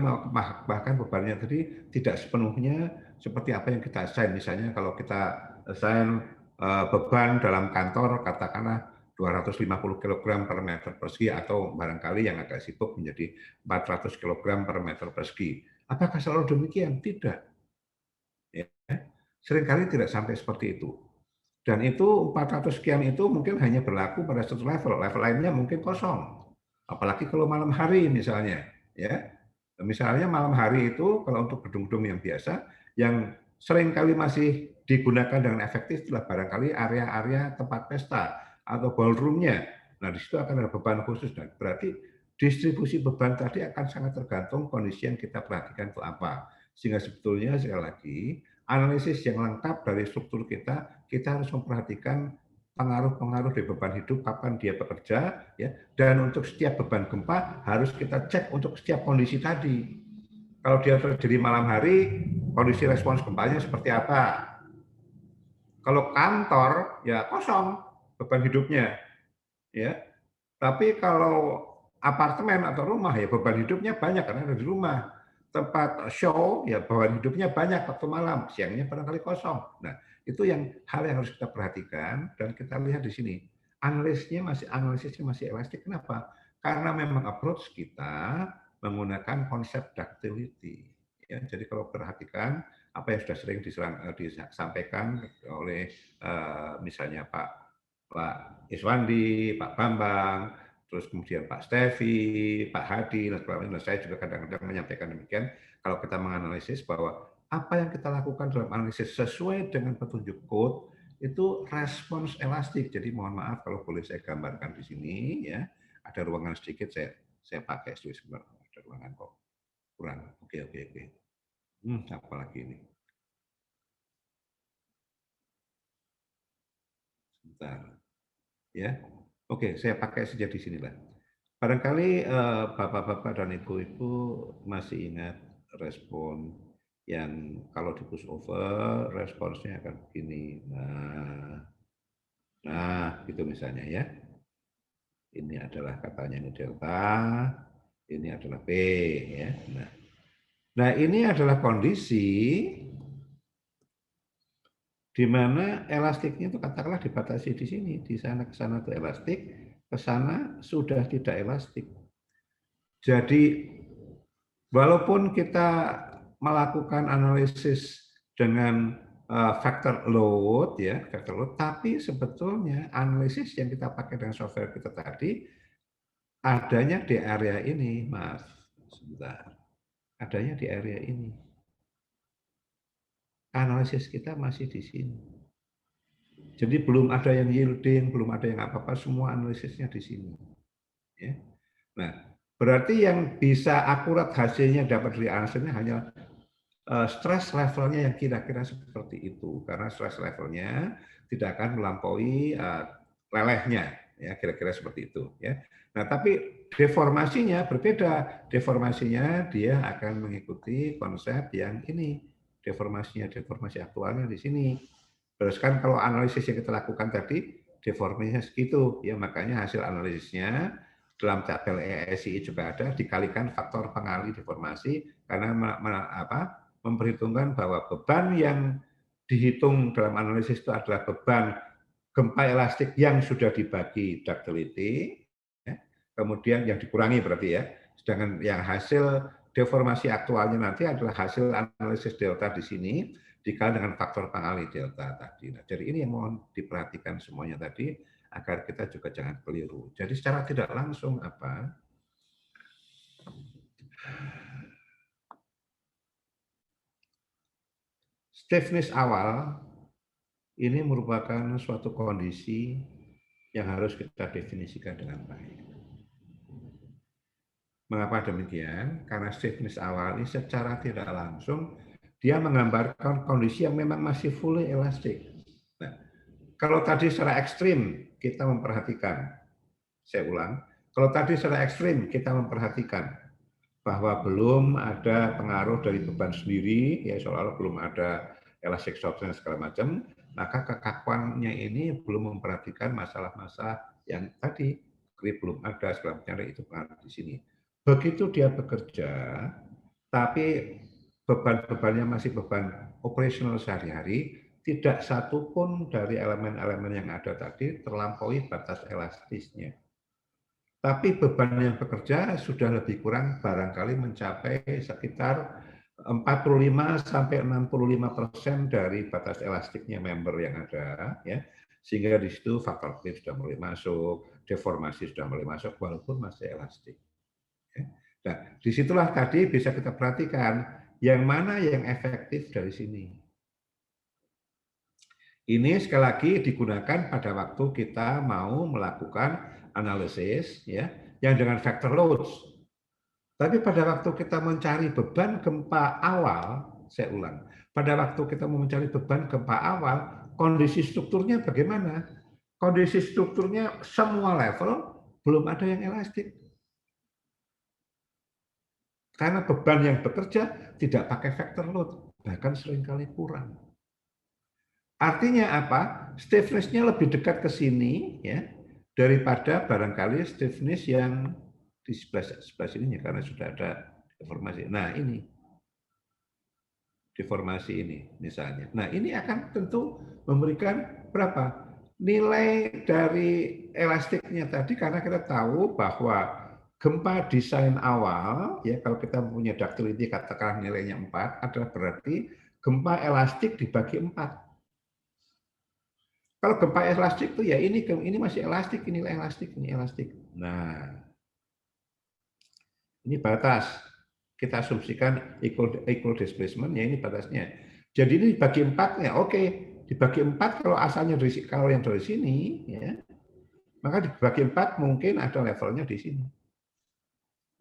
bahkan bebannya tadi tidak sepenuhnya seperti apa yang kita assign. Misalnya kalau kita assign beban dalam kantor katakanlah 250 kg per meter persegi atau barangkali yang agak sibuk menjadi 400 kg per meter persegi. Apakah selalu demikian? Tidak. Ya. Seringkali tidak sampai seperti itu. Dan itu 400 sekian itu mungkin hanya berlaku pada satu level. Level lainnya mungkin kosong. Apalagi kalau malam hari misalnya. Ya. Misalnya malam hari itu kalau untuk gedung-gedung yang biasa, yang seringkali masih digunakan dengan efektif adalah barangkali area-area tempat pesta atau ballroom-nya. Nah, di situ akan ada beban khusus. Dan berarti distribusi beban tadi akan sangat tergantung kondisi yang kita perhatikan itu apa. Sehingga sebetulnya sekali lagi, analisis yang lengkap dari struktur kita harus memperhatikan pengaruh-pengaruh dari beban hidup, kapan dia bekerja, ya, dan untuk setiap beban gempa harus kita cek untuk setiap kondisi tadi. Kalau dia terjadi malam hari, kondisi respons gempanya seperti apa? Kalau kantor, ya kosong beban hidupnya, ya. Tapi kalau apartemen atau rumah, ya beban hidupnya banyak karena ada di rumah. Tempat show, ya beban hidupnya banyak waktu malam, siangnya barangkali kosong. Nah, itu hal yang harus kita perhatikan dan kita lihat di sini. Analisisnya masih elastik. Kenapa? Karena memang approach kita menggunakan konsep ductility. Ya, jadi kalau perhatikan apa yang sudah sering disampaikan oleh misalnya Pak Iswandi, Pak Bambang, terus kemudian Pak Stevi, Pak Hadi, dan sebagainya. Saya juga kadang-kadang menyampaikan demikian. Kalau kita menganalisis bahwa apa yang kita lakukan dalam analisis sesuai dengan petunjuk code itu respons elastik. Jadi mohon maaf kalau boleh saya gambarkan di sini ya. Ada ruangan sedikit saya pakai sebentar. Ada ruangan kok kurang. Oke. Apa lagi ini? Sebentar. Ya. Oke, saya pakai saja di sini lah. Barangkali bapak-bapak dan ibu-ibu masih ingat respon yang kalau di push over responsnya akan begini. Nah, gitu misalnya ya. Ini adalah katanya ini delta, ini adalah P ya. Nah, ini adalah kondisi di mana elastiknya itu katakanlah dibatasi di sini, di sana ke sana itu elastik, ke sana sudah tidak elastik. Jadi walaupun kita melakukan analisis dengan factor load ya, factor load, tapi sebetulnya analisis yang kita pakai dengan software kita tadi adanya di area ini, Mas. Sebentar. Adanya di area ini. Analisis kita masih di sini. Jadi belum ada yang yielding, belum ada yang apa-apa, semua analisisnya di sini. Ya. Nah, berarti yang bisa akurat hasilnya dapat dari analisisnya hanya stress levelnya yang kira-kira seperti itu. Karena stress levelnya tidak akan melampaui lelehnya, ya kira-kira seperti itu. Ya. Nah, tapi deformasinya berbeda. Deformasinya dia akan mengikuti konsep yang ini. Deformasi aktualnya di sini. Terus kan kalau analisis yang kita lakukan tadi, deformasinya segitu, ya makanya hasil analisisnya dalam tabel ESI juga ada dikalikan faktor pengali deformasi karena memperhitungkan bahwa beban yang dihitung dalam analisis itu adalah beban gempa elastik yang sudah dibagi ductility, ya. Kemudian yang dikurangi berarti ya, sedangkan yang hasil deformasi aktualnya nanti adalah hasil analisis delta di sini dikali dengan faktor pengali delta tadi. Nah, jadi ini yang mohon diperhatikan semuanya tadi agar kita juga jangan keliru. Jadi secara tidak langsung apa? Stiffness awal ini merupakan suatu kondisi yang harus kita definisikan dengan baik. Mengapa demikian? Karena stiffness awal ini secara tidak langsung dia menggambarkan kondisi yang memang masih fully elastic. Nah, kalau tadi secara ekstrim kita memperhatikan, saya ulang, kalau tadi secara ekstrim kita memperhatikan bahwa belum ada pengaruh dari beban sendiri, ya seolah-olah belum ada elastic softness segala macam, maka kekakuannya ini belum memperhatikan masalah-masalah yang tadi grip belum ada segala macam itu pengaruh di sini. Begitu dia bekerja, tapi beban-bebannya masih beban operasional sehari-hari, tidak satu pun dari elemen-elemen yang ada tadi terlampaui batas elastisnya. Tapi beban yang bekerja sudah lebih kurang barangkali mencapai sekitar 45 sampai 65% dari batas elastiknya member yang ada, ya. Sehingga di situ faktor cliff sudah mulai masuk, deformasi sudah mulai masuk walaupun masih elastik. Ya. Nah, disitulah tadi bisa kita perhatikan yang mana yang efektif dari sini. Ini sekali lagi digunakan pada waktu kita mau melakukan analisis ya, yang dengan factor loads. Tapi pada waktu kita mencari beban gempa awal, saya ulang, pada waktu kita mau mencari beban gempa awal, kondisi strukturnya bagaimana? Kondisi strukturnya semua level belum ada yang elastik. Karena beban yang bekerja tidak pakai factor load, bahkan seringkali kurang. Artinya apa? Stiffness-nya lebih dekat ke sini ya daripada barangkali stiffness yang di sebelah sininya karena sudah ada deformasi. Nah, ini deformasi ini misalnya. Nah, ini akan tentu memberikan berapa? Nilai dari elastiknya tadi karena kita tahu bahwa gempa desain awal ya kalau kita punya ductility katakanlah nilainya 4 adalah berarti gempa elastik dibagi 4. Kalau gempa elastik tuh ya ini masih elastik, ini elastik, ini elastik. Nah, ini batas. Kita asumsikan equal displacement, ya ini batasnya. Jadi ini dibagi 4 ya, oke. Dibagi 4 kalau asalnya dari kalau yang dari sini, ya, maka dibagi 4 mungkin ada levelnya di sini.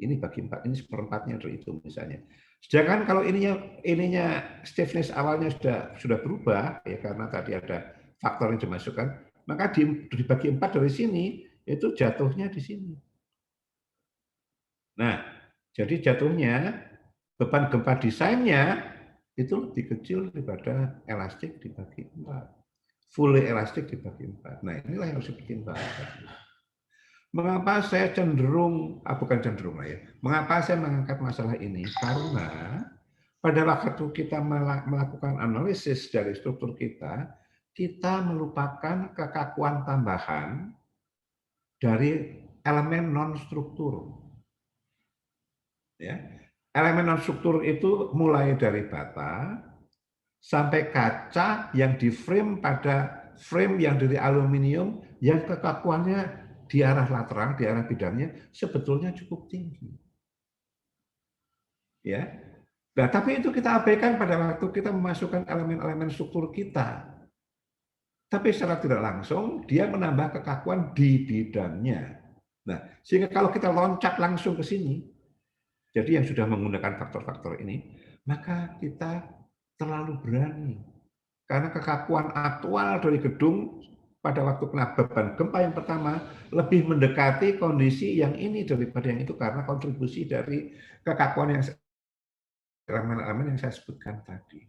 Ini bagi 4, ini seperempatnya dari itu misalnya. Sedangkan kalau ininya stiffness awalnya sudah berubah ya karena tadi ada faktor yang dimasukkan, maka dibagi 4 dari sini itu jatuhnya di sini. Nah, jadi jatuhnya beban gempa desainnya itu lebih kecil daripada elastik dibagi 4. Fully elastik dibagi 4. Nah, inilah yang harus dipertimbangkan. Mengapa saya bukan cenderung lah ya. Mengapa saya mengangkat masalah ini? Karena pada waktu kita melakukan analisis dari struktur kita melupakan kekakuan tambahan dari elemen non-struktur. Ya. Elemen non-struktur itu mulai dari bata sampai kaca yang di frame pada frame yang dari aluminium yang kekakuannya di arah lateral, di arah bidangnya sebetulnya cukup tinggi. Ya. Nah, tapi itu kita abaikan pada waktu kita memasukkan elemen-elemen struktur kita. Tapi secara tidak langsung dia menambah kekakuan di bidangnya. Nah, sehingga kalau kita loncat langsung ke sini, jadi yang sudah menggunakan faktor-faktor ini, maka kita terlalu berani. Karena kekakuan aktual dari gedung pada waktu kena beban gempa yang pertama lebih mendekati kondisi yang ini daripada yang itu karena kontribusi dari kekakuan yang elemen-elemen yang saya sebutkan tadi.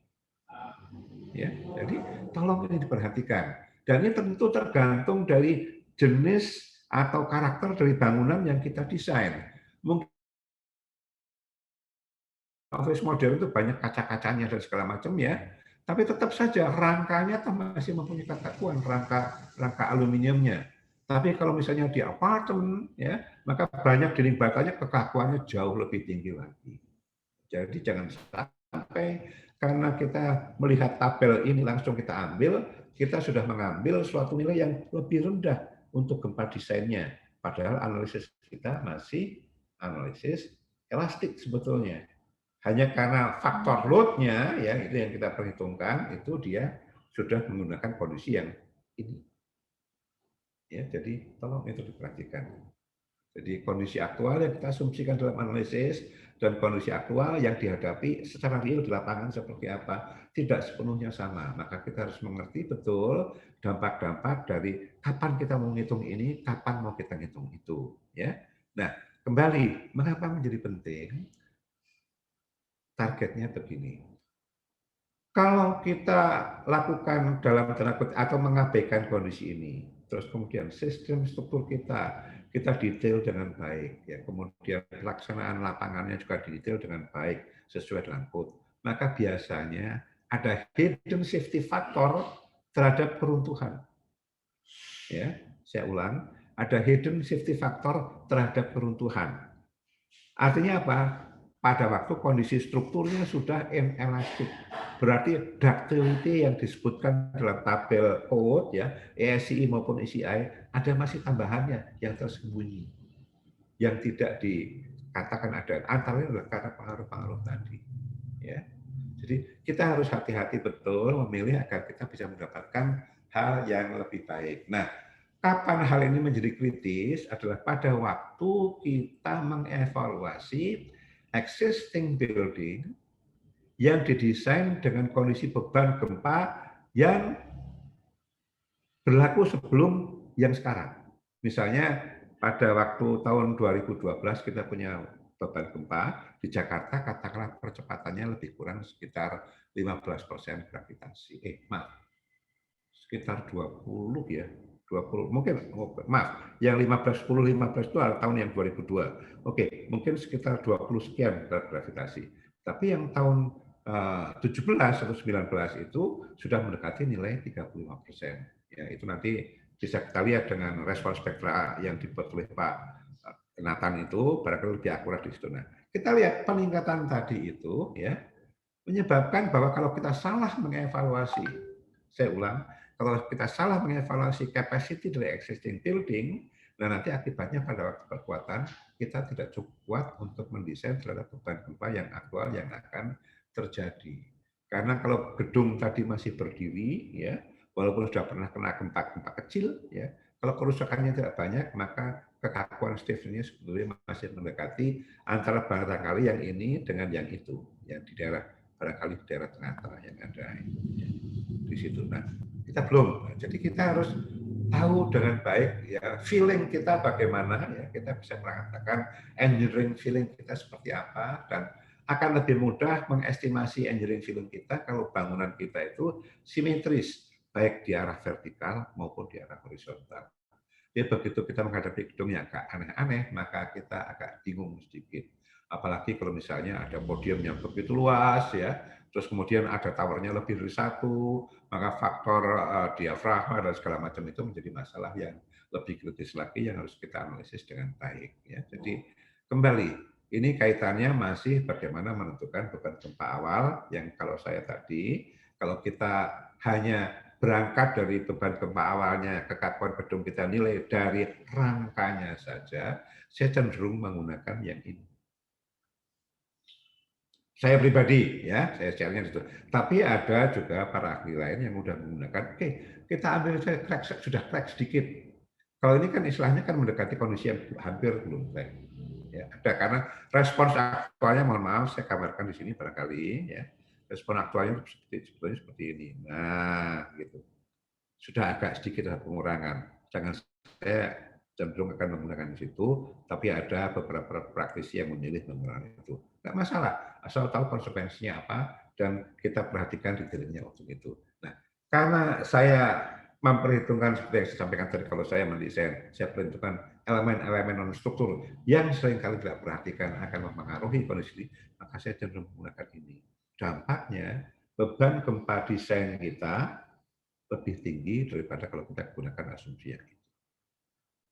Ya, jadi tolong ini diperhatikan. Dan ini tentu tergantung dari jenis atau karakter dari bangunan yang kita desain. Mungkin office modern itu banyak kaca-kacanya dan segala macam ya, tapi tetap saja rangkanya masih mempunyai kekakuan, rangka aluminiumnya. Tapi kalau misalnya di apartemen ya, maka banyak dinding batanya kekakuannya jauh lebih tinggi lagi. Jadi jangan sampai karena kita melihat tabel ini langsung kita ambil, kita sudah mengambil suatu nilai yang lebih rendah untuk gempa desainnya. Padahal analisis kita masih analisis elastik sebetulnya. Hanya karena faktor load-nya, ya itu yang kita perhitungkan, itu dia sudah menggunakan kondisi yang ini. Ya, jadi tolong itu diperhatikan. Jadi kondisi aktual yang kita asumsikan dalam analisis dan kondisi aktual yang dihadapi secara real di lapangan seperti apa tidak sepenuhnya sama. Maka kita harus mengerti betul dampak-dampak dari kapan kita mau ngitung ini, kapan mau kita ngitung itu. Ya. Nah, kembali, mengapa menjadi penting? Targetnya begini. Kalau kita lakukan dalam tanda kutip atau mengabaikan kondisi ini, terus kemudian sistem struktur kita detail dengan baik, ya kemudian pelaksanaan lapangannya juga detail dengan baik sesuai dengan code, maka biasanya ada hidden safety factor terhadap keruntuhan. Ya, saya ulang, ada hidden safety factor terhadap keruntuhan. Artinya apa? Pada waktu kondisi strukturnya sudah inelastik. Berarti ductility yang disebutkan dalam tabel code ya, ESCI maupun ECI ada masih tambahannya yang tersembunyi. Yang tidak dikatakan ada. Antara lain adalah karena pengaruh-pengaruh tadi. Ya. Jadi kita harus hati-hati betul memilih agar kita bisa mendapatkan hal yang lebih baik. Nah, kapan hal ini menjadi kritis adalah pada waktu kita mengevaluasi existing building yang didesain dengan kondisi beban gempa yang berlaku sebelum yang sekarang. Misalnya pada waktu tahun 2012 kita punya beban gempa di Jakarta, katakanlah percepatannya lebih kurang sekitar 15% gravitasi. Sekitar 20 ya. 20 mungkin maaf, yang 15 itu tahun yang 2002. Oke, mungkin sekitar 20 sekian gravitasi. Tapi yang tahun 17 atau 19 itu sudah mendekati nilai 35%. Ya, itu nanti bisa kita lihat dengan respons spektra yang dibuat oleh Pak Nathan itu barangkali lebih akurat di situ. Nah, kita lihat peningkatan tadi itu ya menyebabkan bahwa kalau kita salah mengevaluasi, saya ulang, kalau kita salah mengevaluasi capacity dari existing building, nah nanti akibatnya pada waktu perkuatan kita tidak cukup kuat untuk mendesain terhadap beban gempa yang aktual yang akan terjadi. Karena kalau gedung tadi masih berdiri, ya, walaupun sudah pernah kena gempa-gempa kecil, ya, kalau kerusakannya tidak banyak, maka kekakuan stiffness-nya sebetulnya masih mendekati antara barangkali yang ini dengan yang itu, yang di daerah barangkali di daerah tengah-tengah yang ada ya, di situ. Nah, kita belum. Jadi kita harus tahu dengan baik ya feeling kita bagaimana ya kita bisa mengatakan engineering feeling kita seperti apa dan akan lebih mudah mengestimasi engineering feeling kita kalau bangunan kita itu simetris baik di arah vertikal maupun di arah horizontal. Ya begitu kita menghadapi gedung yang agak aneh-aneh maka kita agak bingung sedikit. Apalagi kalau misalnya ada podium yang begitu luas ya, terus kemudian ada towernya lebih dari satu, maka faktor diafragma dan segala macam itu menjadi masalah yang lebih kritis lagi yang harus kita analisis dengan baik. Ya. Jadi kembali, ini kaitannya masih bagaimana menentukan beban gempa awal yang kalau saya tadi, kalau kita hanya berangkat dari beban gempa awalnya, kekakuan gedung kita nilai dari rangkanya saja, saya cenderung menggunakan yang ini. Saya pribadi ya, saya share-nya itu. Tapi ada juga para ahli lain yang sudah menggunakan, oke, kita ambil saja crack, sudah crack sedikit. Kalau ini kan istilahnya kan mendekati kondisi yang hampir belum crack. Ya, ada karena respons aktualnya, mohon maaf, saya gambarkan di sini barangkali ya. Respon aktualnya sebetulnya seperti ini. Nah, gitu. Sudah agak sedikit ada pengurangan. Jangan saya cenderung akan menggunakan di situ, tapi ada beberapa praktisi yang memilih menggunakan itu. Tidak masalah, asal tahu konsekuensinya apa, dan kita perhatikan detailnya untuk itu. Nah, karena saya memperhitungkan seperti yang saya sampaikan tadi, kalau saya mendesain, saya perhitungkan elemen-elemen non-struktur yang seringkali tidak perhatikan akan mempengaruhi kondisi, maka saya cenderung menggunakan ini. Dampaknya, beban gempa desain kita lebih tinggi daripada kalau kita gunakan asumsi yang itu.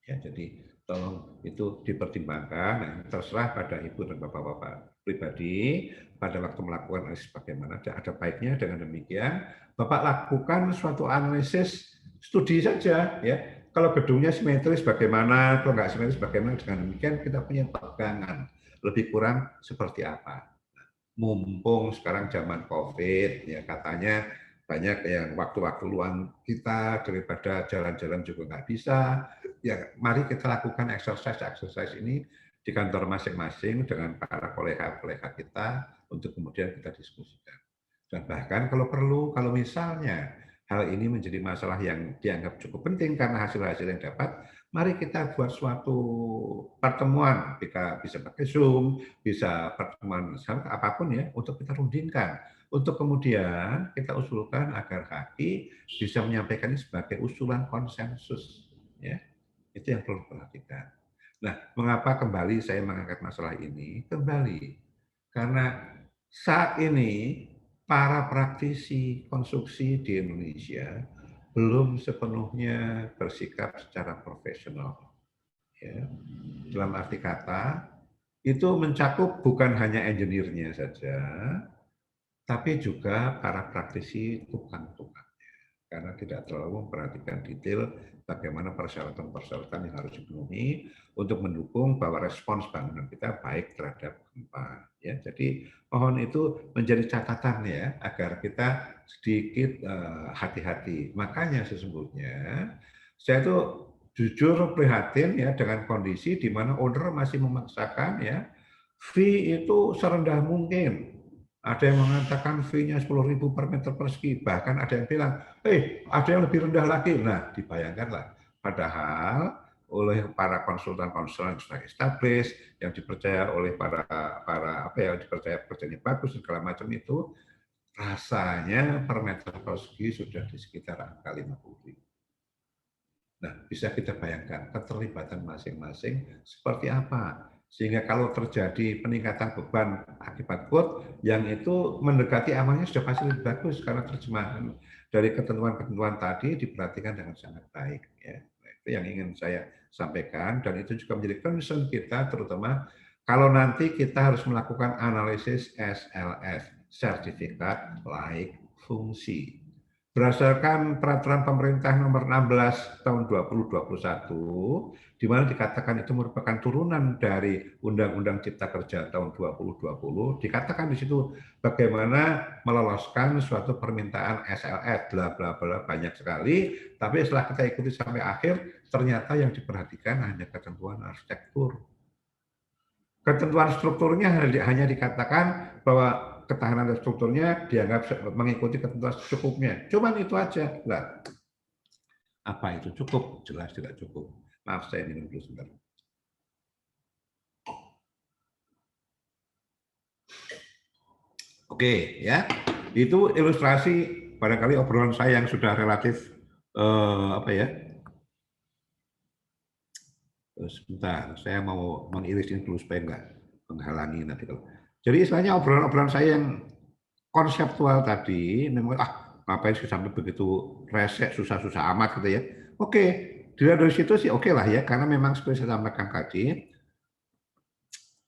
Ya, jadi tolong itu dipertimbangkan, nah, terserah pada Ibu dan Bapak-Bapak. pribadi pada waktu melakukan analisis bagaimana, ada baiknya dengan demikian Bapak lakukan suatu analisis studi saja ya. Kalau gedungnya simetris bagaimana, kalau nggak simetris bagaimana, dengan demikian kita punya pegangan lebih kurang seperti apa. Mumpung sekarang zaman COVID ya, katanya banyak yang waktu-waktu luang kita daripada jalan-jalan juga nggak bisa, ya mari kita lakukan exercise ini di kantor masing-masing dengan para kolega-kolega kita untuk kemudian kita diskusikan. Dan bahkan kalau perlu, kalau misalnya hal ini menjadi masalah yang dianggap cukup penting karena hasil-hasil yang dapat, mari kita buat suatu pertemuan, bisa pakai Zoom, bisa pertemuan apapun ya, untuk kita rundingkan. Untuk kemudian kita usulkan agar HAKI bisa menyampaikan ini sebagai usulan konsensus. Ya, itu yang perlu diperhatikan. Nah, mengapa kembali saya mengangkat masalah ini? Kembali, karena saat ini para praktisi konstruksi di Indonesia belum sepenuhnya bersikap secara profesional. Ya. Dalam arti kata, itu mencakup bukan hanya engineer-nya saja, tapi juga para praktisi tukang-tukang. Karena tidak terlalu memperhatikan detail bagaimana persyaratan-persyaratan yang harus dipenuhi untuk mendukung bahwa respons bangunan kita baik terhadap gempa. Ya, jadi mohon itu menjadi catatan ya agar kita sedikit hati-hati. Makanya sesungguhnya saya itu jujur prihatin ya dengan kondisi di mana owner masih memaksakan ya fee itu serendah mungkin. Ada yang mengatakan fee-nya 10.000 per meter persegi, bahkan ada yang bilang, ada yang lebih rendah lagi. Nah, dibayangkanlah, padahal oleh para konsultan-konsultan yang sudah established, yang dipercaya oleh para apa ya, dipercaya kerjanya bagus segala macam itu, rasanya per meter persegi sudah di sekitar angka 50.000. Nah, bisa kita bayangkan keterlibatan masing-masing seperti apa. Sehingga kalau terjadi peningkatan beban akibat quote, yang itu mendekati amannya sudah pasti lebih bagus karena terjemahan dari ketentuan-ketentuan tadi diperhatikan dengan sangat baik. Ya. Nah, itu yang ingin saya sampaikan dan itu juga menjadi concern kita terutama kalau nanti kita harus melakukan analisis SLS, sertifikat laik fungsi. Berdasarkan peraturan pemerintah nomor 16 tahun 2021, di mana dikatakan itu merupakan turunan dari Undang-Undang Cipta Kerja tahun 2020, dikatakan di situ bagaimana meloloskan suatu permintaan SLS, bla bla bla banyak sekali, tapi setelah kita ikuti sampai akhir, ternyata yang diperhatikan hanya ketentuan arsitektur. Ketentuan strukturnya hanya dikatakan bahwa ketahanan strukturnya dianggap mengikuti ketentuan secukupnya. Cuman itu aja. Nah, apa itu cukup? Jelas tidak cukup. Maaf, saya minum dulu sebentar. Oke, ya. Itu ilustrasi barangkali obrolan saya yang sudah relatif apa ya? Sebentar, saya mau mengiris ini dulu supaya enggak menghalangi nanti kalau. Jadi istilahnya obrolan-obrolan saya yang konseptual tadi, memang ngapain sih sampai begitu resek, susah-susah amat gitu ya. Oke, dari situ sih oke lah ya, karena memang seperti saya sampaikan tadi,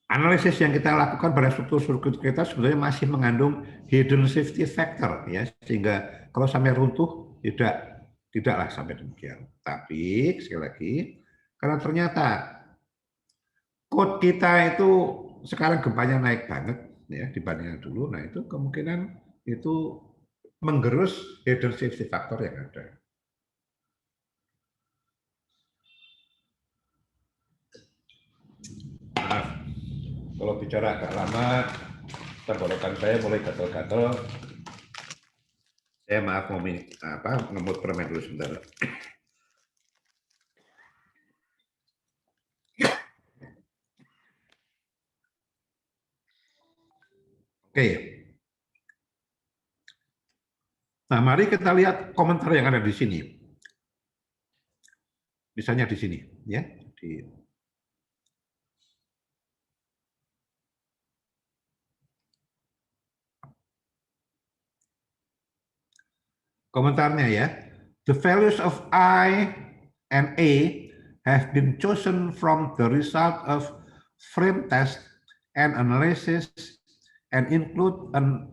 analisis yang kita lakukan pada struktur-struktur kita sebenarnya masih mengandung hidden safety factor ya, sehingga kalau sampai runtuh tidaklah sampai demikian. Tapi sekali lagi, karena ternyata code kita itu sekarang gempanya naik banget ya dibandingkan dulu, nah itu kemungkinan itu menggerus hidden safety factor yang ada. Maaf, kalau bicara agak lama, tenggorokan saya mulai gatel-gatel. Saya maaf mau ngemut permen dulu sebentar. Oke. Nah, mari kita lihat komentar yang ada di sini. Misalnya di sini, ya. Komentarnya ya. The values of I and A have been chosen from the result of frame test and analysis and include an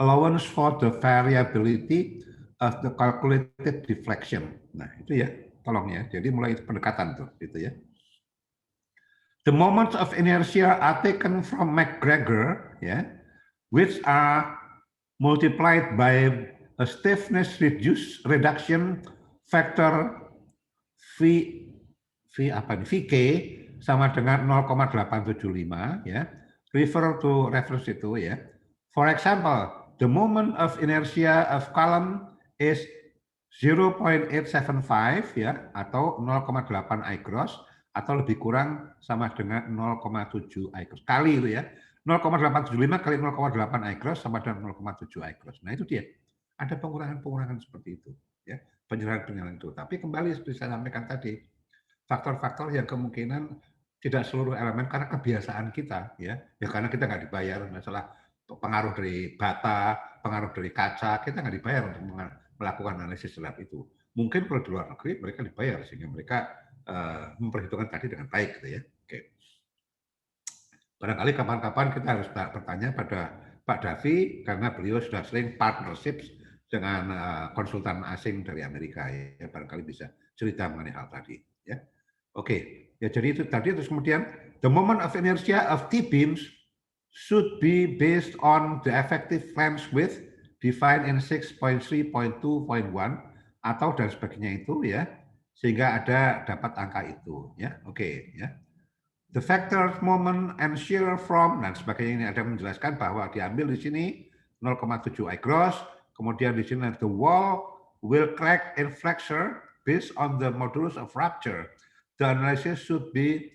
allowance for the variability of the calculated deflection. Nah, itu ya, tolong ya. Jadi mulai pendekatan tuh, gitu ya. The moments of inertia are taken from McGregor, yeah, which are multiplied by a stiffness reduction factor Vk sama dengan 0,875 ya. Refer to reference itu ya. For example, the moment of inertia of column is 0.875 ya atau 0,8 I gross atau lebih kurang sama dengan 0,7 I gross kali itu ya. 0,875 kali 0,8 I gross sama dengan 0,7 I gross. Nah itu dia. Ada pengurangan-pengurangan seperti itu ya. Penyerahan itu. Tapi kembali seperti saya sampaikan tadi, faktor-faktor yang kemungkinan tidak seluruh elemen karena kebiasaan kita ya karena kita nggak dibayar, masalah pengaruh dari bata, pengaruh dari kaca, kita nggak dibayar untuk melakukan analisis lab itu. Mungkin kalau di luar negeri mereka dibayar sehingga mereka memperhitungkan tadi dengan baik gitu ya. Oke. Barangkali kapan-kapan kita harus bertanya pada Pak Davi karena beliau sudah sering partnership dengan konsultan asing dari Amerika ya, barangkali bisa cerita mengenai hal tadi ya. Oke, ya jadi itu tadi. Terus kemudian the moment of inertia of T-beams should be based on the effective lens width defined in 6.3.2.1 atau dan sebagainya itu ya, sehingga ada dapat angka itu ya. Oke ya. The factor moment and shear from dan sebagainya ini ada menjelaskan bahwa diambil di sini 0,7 I gross, kemudian di sini the wall will crack in flexure based on the modulus of rupture. The analysis should be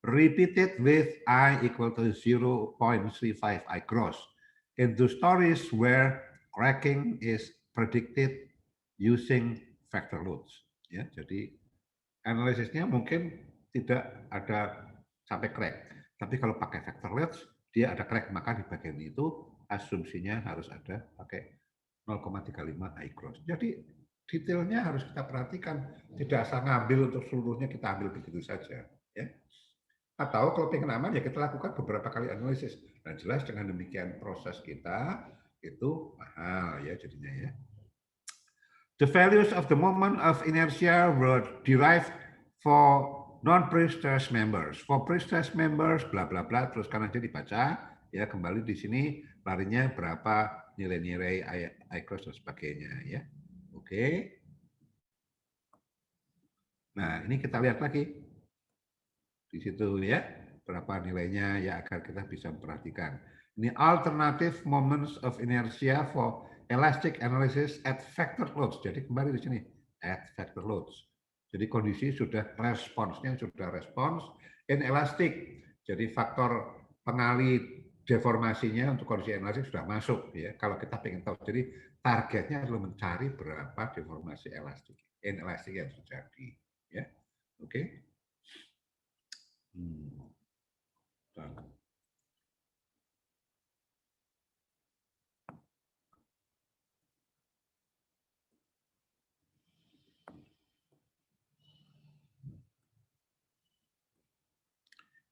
repeated with I equal to 0.35 I gross. In the stories where cracking is predicted using factor loads. Ya, jadi analisisnya mungkin tidak ada sampai crack. Tapi kalau pakai factor loads, dia ada crack, maka di bagian itu asumsinya harus ada pakai 0,35 I gross. Jadi detailnya harus kita perhatikan, tidak asal ngambil untuk seluruhnya kita ambil begitu saja ya. Atau kalau pengen aman ya kita lakukan beberapa kali analisis. Dan jelas dengan demikian proses kita itu mahal ya jadinya ya. The values of the moment of inertia were derived for non-pre-stress members. For pre-stress members bla bla bla terus kan aja dibaca ya, kembali di sini larinya berapa nilai-nilai I cross dan sebagainya ya. Oke. Nah, ini kita lihat lagi di situ ya, berapa nilainya ya agar kita bisa memperhatikan. Ini alternative moments of inertia for elastic analysis at factor loads. Jadi kembali di sini at factor loads. Jadi kondisi sudah responsnya sudah respons in elastic. Jadi faktor pengali deformasinya untuk kondisi analisis sudah masuk ya. Kalau kita ingin tahu, jadi targetnya adalah mencari berapa deformasi elastik in elastic yang terjadi ya. Oke.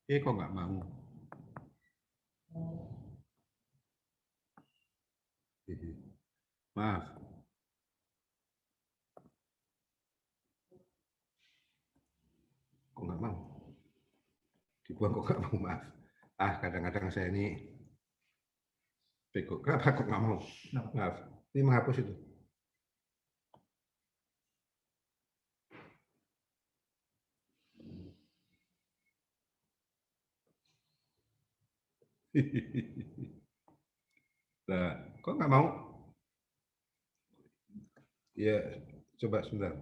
Kok nggak mau? Maaf. Kok nggak mau? Dibuang kok nggak mau, maaf. Kadang-kadang saya ini bego. Kenapa kok nggak mau? Maaf. Ini menghapus itu. Nah, kok nggak mau? Ya, coba sebentar.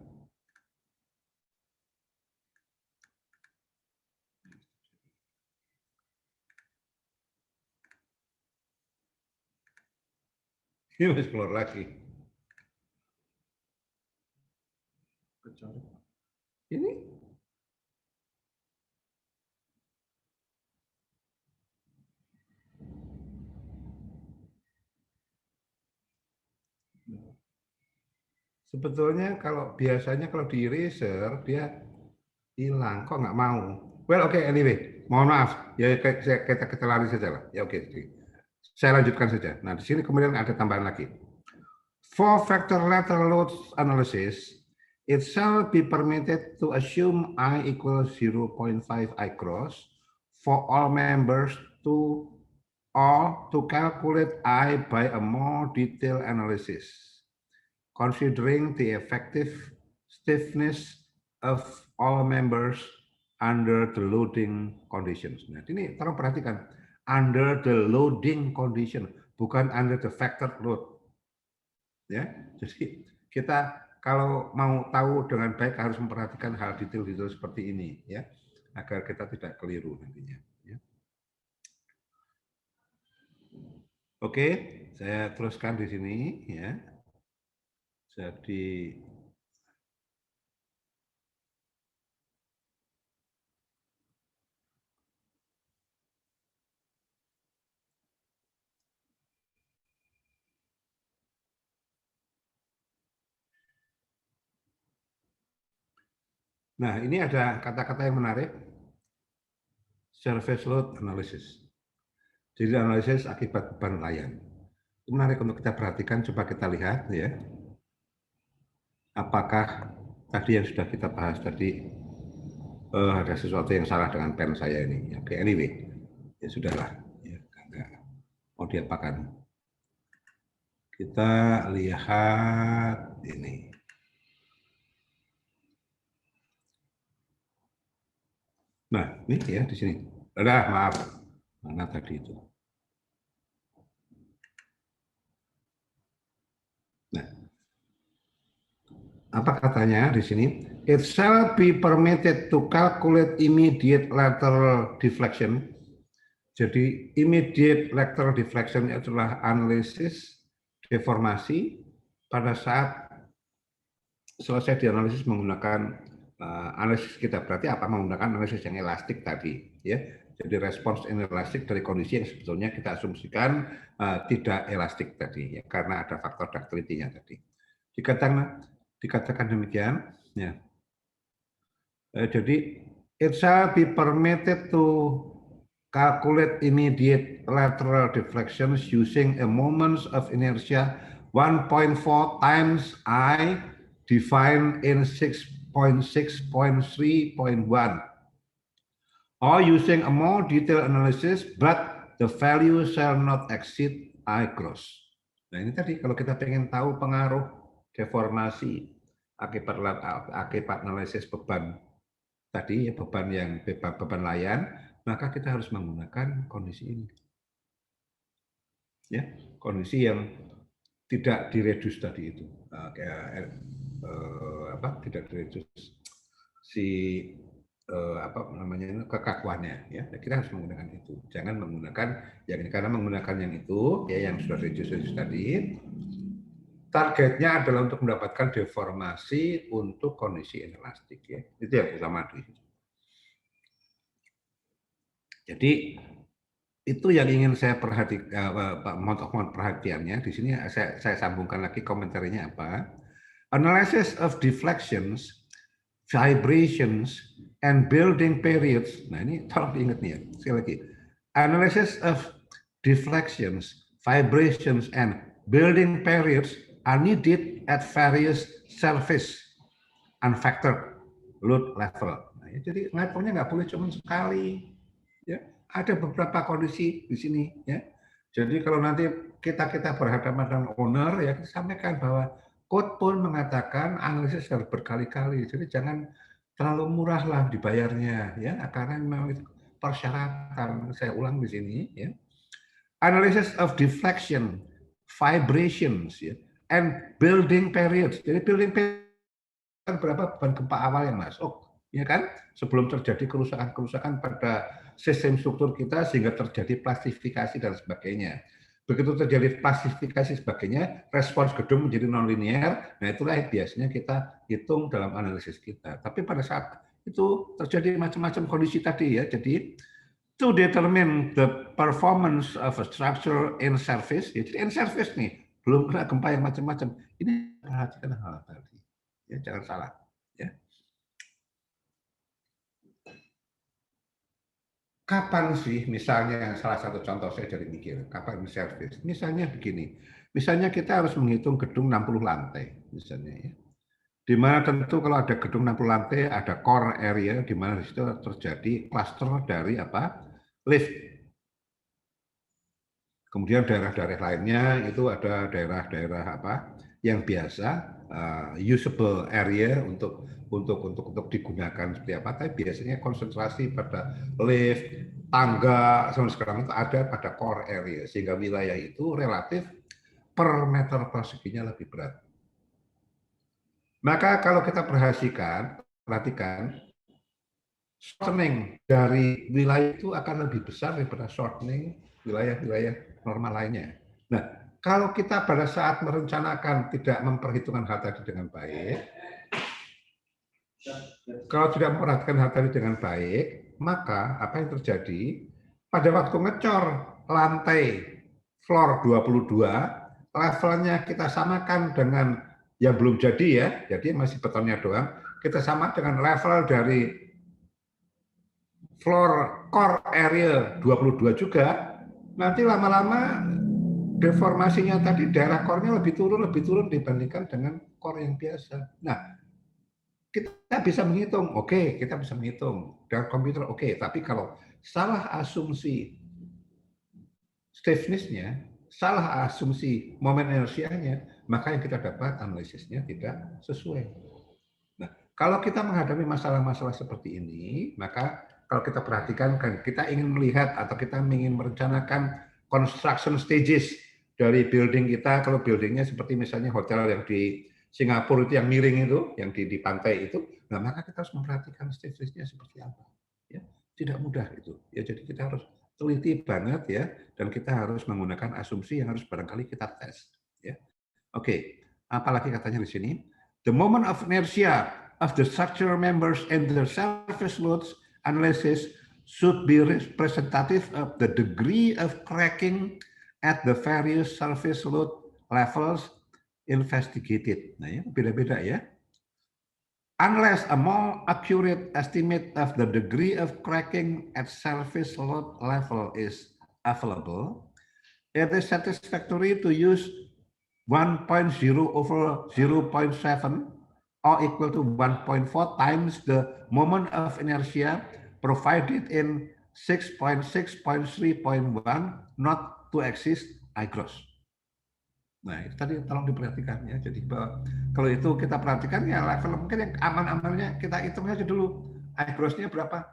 Ini masih keluar lagi. Ini sebetulnya kalau biasanya kalau di eraser dia hilang, kok nggak mau? Well, oke, anyway, mohon maaf, ya kita lari saja lah. Ya oke, saya lanjutkan saja. Nah, di sini kemudian ada tambahan lagi. For factor lateral load analysis, it shall be permitted to assume I equals 0.5 I cross for all members to or to calculate I by a more detailed analysis, considering the effective stiffness of all members under the loading conditions. Nah, ini tolong perhatikan, under the loading condition, bukan under the factor load. Ya, jadi kita kalau mau tahu dengan baik harus memperhatikan hal detail-detail seperti ini, ya, agar kita tidak keliru nantinya. Ya. Oke, saya teruskan di sini, ya. Jadi nah, ini ada kata-kata yang menarik, surface load analysis. Jadi analisis akibat beban layan. Itu menarik untuk kita perhatikan, coba kita lihat ya. Apakah tadi yang sudah kita bahas tadi ada sesuatu yang salah dengan pen saya ini. Oke, anyway, ya sudahlah. Ya, enggak mau diapakan. Kita lihat ini. Nah, ini ya di sini. Udah, maaf. Mana tadi itu? Nah, apa katanya di sini? It shall be permitted to calculate immediate lateral deflection. Jadi immediate lateral deflection adalah analisis deformasi pada saat selesai dianalisis menggunakan analisis kita, berarti apa, menggunakan analisis yang elastik tadi, ya. Jadi respons inelastik dari kondisi yang sebetulnya kita asumsikan tidak elastik tadi, ya, karena ada faktor ductility-nya tadi. Dikatakan demikian, ya. Jadi it shall be permitted to calculate immediate lateral deflections using a moments of inertia 1.4 times I defined in 6.6.3.1, or using a more detailed analysis, but the value shall not exceed I cross. Nah, ini tadi kalau kita ingin tahu pengaruh deformasi akibat analisis beban tadi, beban yang beban layan, maka kita harus menggunakan kondisi ini. Ya, kondisi yang tidak diredus tadi itu. Tidak diredus si apa namanya, kekakuannya, ya. Kita harus menggunakan itu. Jangan menggunakan yang ini, karena menggunakan yang itu ya, yang sudah reduce tadi, targetnya adalah untuk mendapatkan deformasi untuk kondisi inelastik, ya. Itu yang utama di situ. Jadi itu yang ingin saya mohon perhatiannya di sini. Saya sambungkan lagi komentarnya apa. Analysis of deflections, vibrations, and building periods. Nah, ini tolong diingat nih ya, sekali lagi. Analysis of deflections, vibrations, and building periods are needed at various surface unfactored load level. Nah, jadi levelnya nggak boleh cuma sekali, ya. Ada beberapa kondisi di sini, ya. Jadi kalau nanti kita berhadapan dengan owner, ya, kita sampaikan bahwa code pun mengatakan analisis harus berkali-kali. Jadi jangan terlalu murah lah dibayarnya, ya, karena memang itu persyaratan. Saya ulang di sini, ya. Analysis of deflection, vibrations, ya, and building periods. Jadi building period berapa beban gempa awal yang masuk, ya kan, sebelum terjadi kerusakan pada sistem struktur kita sehingga terjadi plastifikasi dan sebagainya. Begitu terjadi plastifikasi sebagainya, respons gedung menjadi nonlinear. Nah, itulah yang biasanya kita hitung dalam analisis kita. Tapi pada saat itu terjadi macam-macam kondisi tadi, ya. Jadi to determine the performance of a structure in surface, ya, jadi in surface nih, belum kena gempa yang macam-macam. Ini perhatikan hal tadi. Ya, jangan salah, ya. kapan sih, misalnya salah satu contoh saya jadi mikir, kapan service? Misalnya begini, misalnya kita harus menghitung gedung 60 lantai, misalnya ya. Di mana tentu kalau ada gedung 60 lantai, ada core area di mana di situ terjadi cluster dari apa? Lift. Kemudian daerah-daerah lainnya itu ada daerah-daerah apa? Yang biasa usable area untuk digunakan seperti apa? Tapi biasanya konsentrasi pada lift, tangga, sama sekarang itu ada pada core area sehingga wilayah itu relatif per meter perseginya lebih berat. Maka kalau kita perhatikan shortening dari wilayah itu akan lebih besar daripada shortening wilayah-wilayah normal lainnya. Nah, kalau kita pada saat merencanakan tidak memperhitungkan hal tadi dengan baik, kalau tidak memperhatikan hal tadi dengan baik, maka apa yang terjadi? Pada waktu ngecor lantai floor 22, levelnya kita samakan dengan yang belum jadi ya, jadi masih betonnya doang, kita sama dengan level dari floor core area 22 juga, nanti lama-lama deformasinya tadi daerah core-nya lebih turun dibandingkan dengan core yang biasa. Nah, kita bisa menghitung, oke, kita bisa menghitung dengan komputer, oke, tapi kalau salah asumsi stiffness-nya, salah asumsi momen inersianya, maka yang kita dapat analisisnya tidak sesuai. Nah, kalau kita menghadapi masalah-masalah seperti ini, maka kalau kita perhatikan, kan kita ingin melihat atau kita ingin merencanakan construction stages dari building kita. Kalau buildingnya seperti misalnya hotel yang di Singapura itu yang miring itu, yang di pantai itu, nah maka kita harus memperhatikan stagesnya seperti apa. Ya, tidak mudah itu. Ya, jadi kita harus teliti banget ya, dan kita harus menggunakan asumsi yang harus barangkali kita tes. Ya, oke. Apalagi katanya di sini, the moment of inertia of the structural members and the surface loads analysis should be representative of the degree of cracking at the various surface load levels investigated. Nah, ya, beda-beda ya. Unless a more accurate estimate of the degree of cracking at surface load level is available, it is satisfactory to use 1.0 over 0.7 or equal to 1.4 times the moment of inertia provided in 6.6.3.1 not to exist I gross. Nah, itu tadi tolong diperhatikan ya. Jadi kalau itu kita perhatikan ya level mungkin yang aman-amannya kita hitung aja dulu I gross-nya berapa.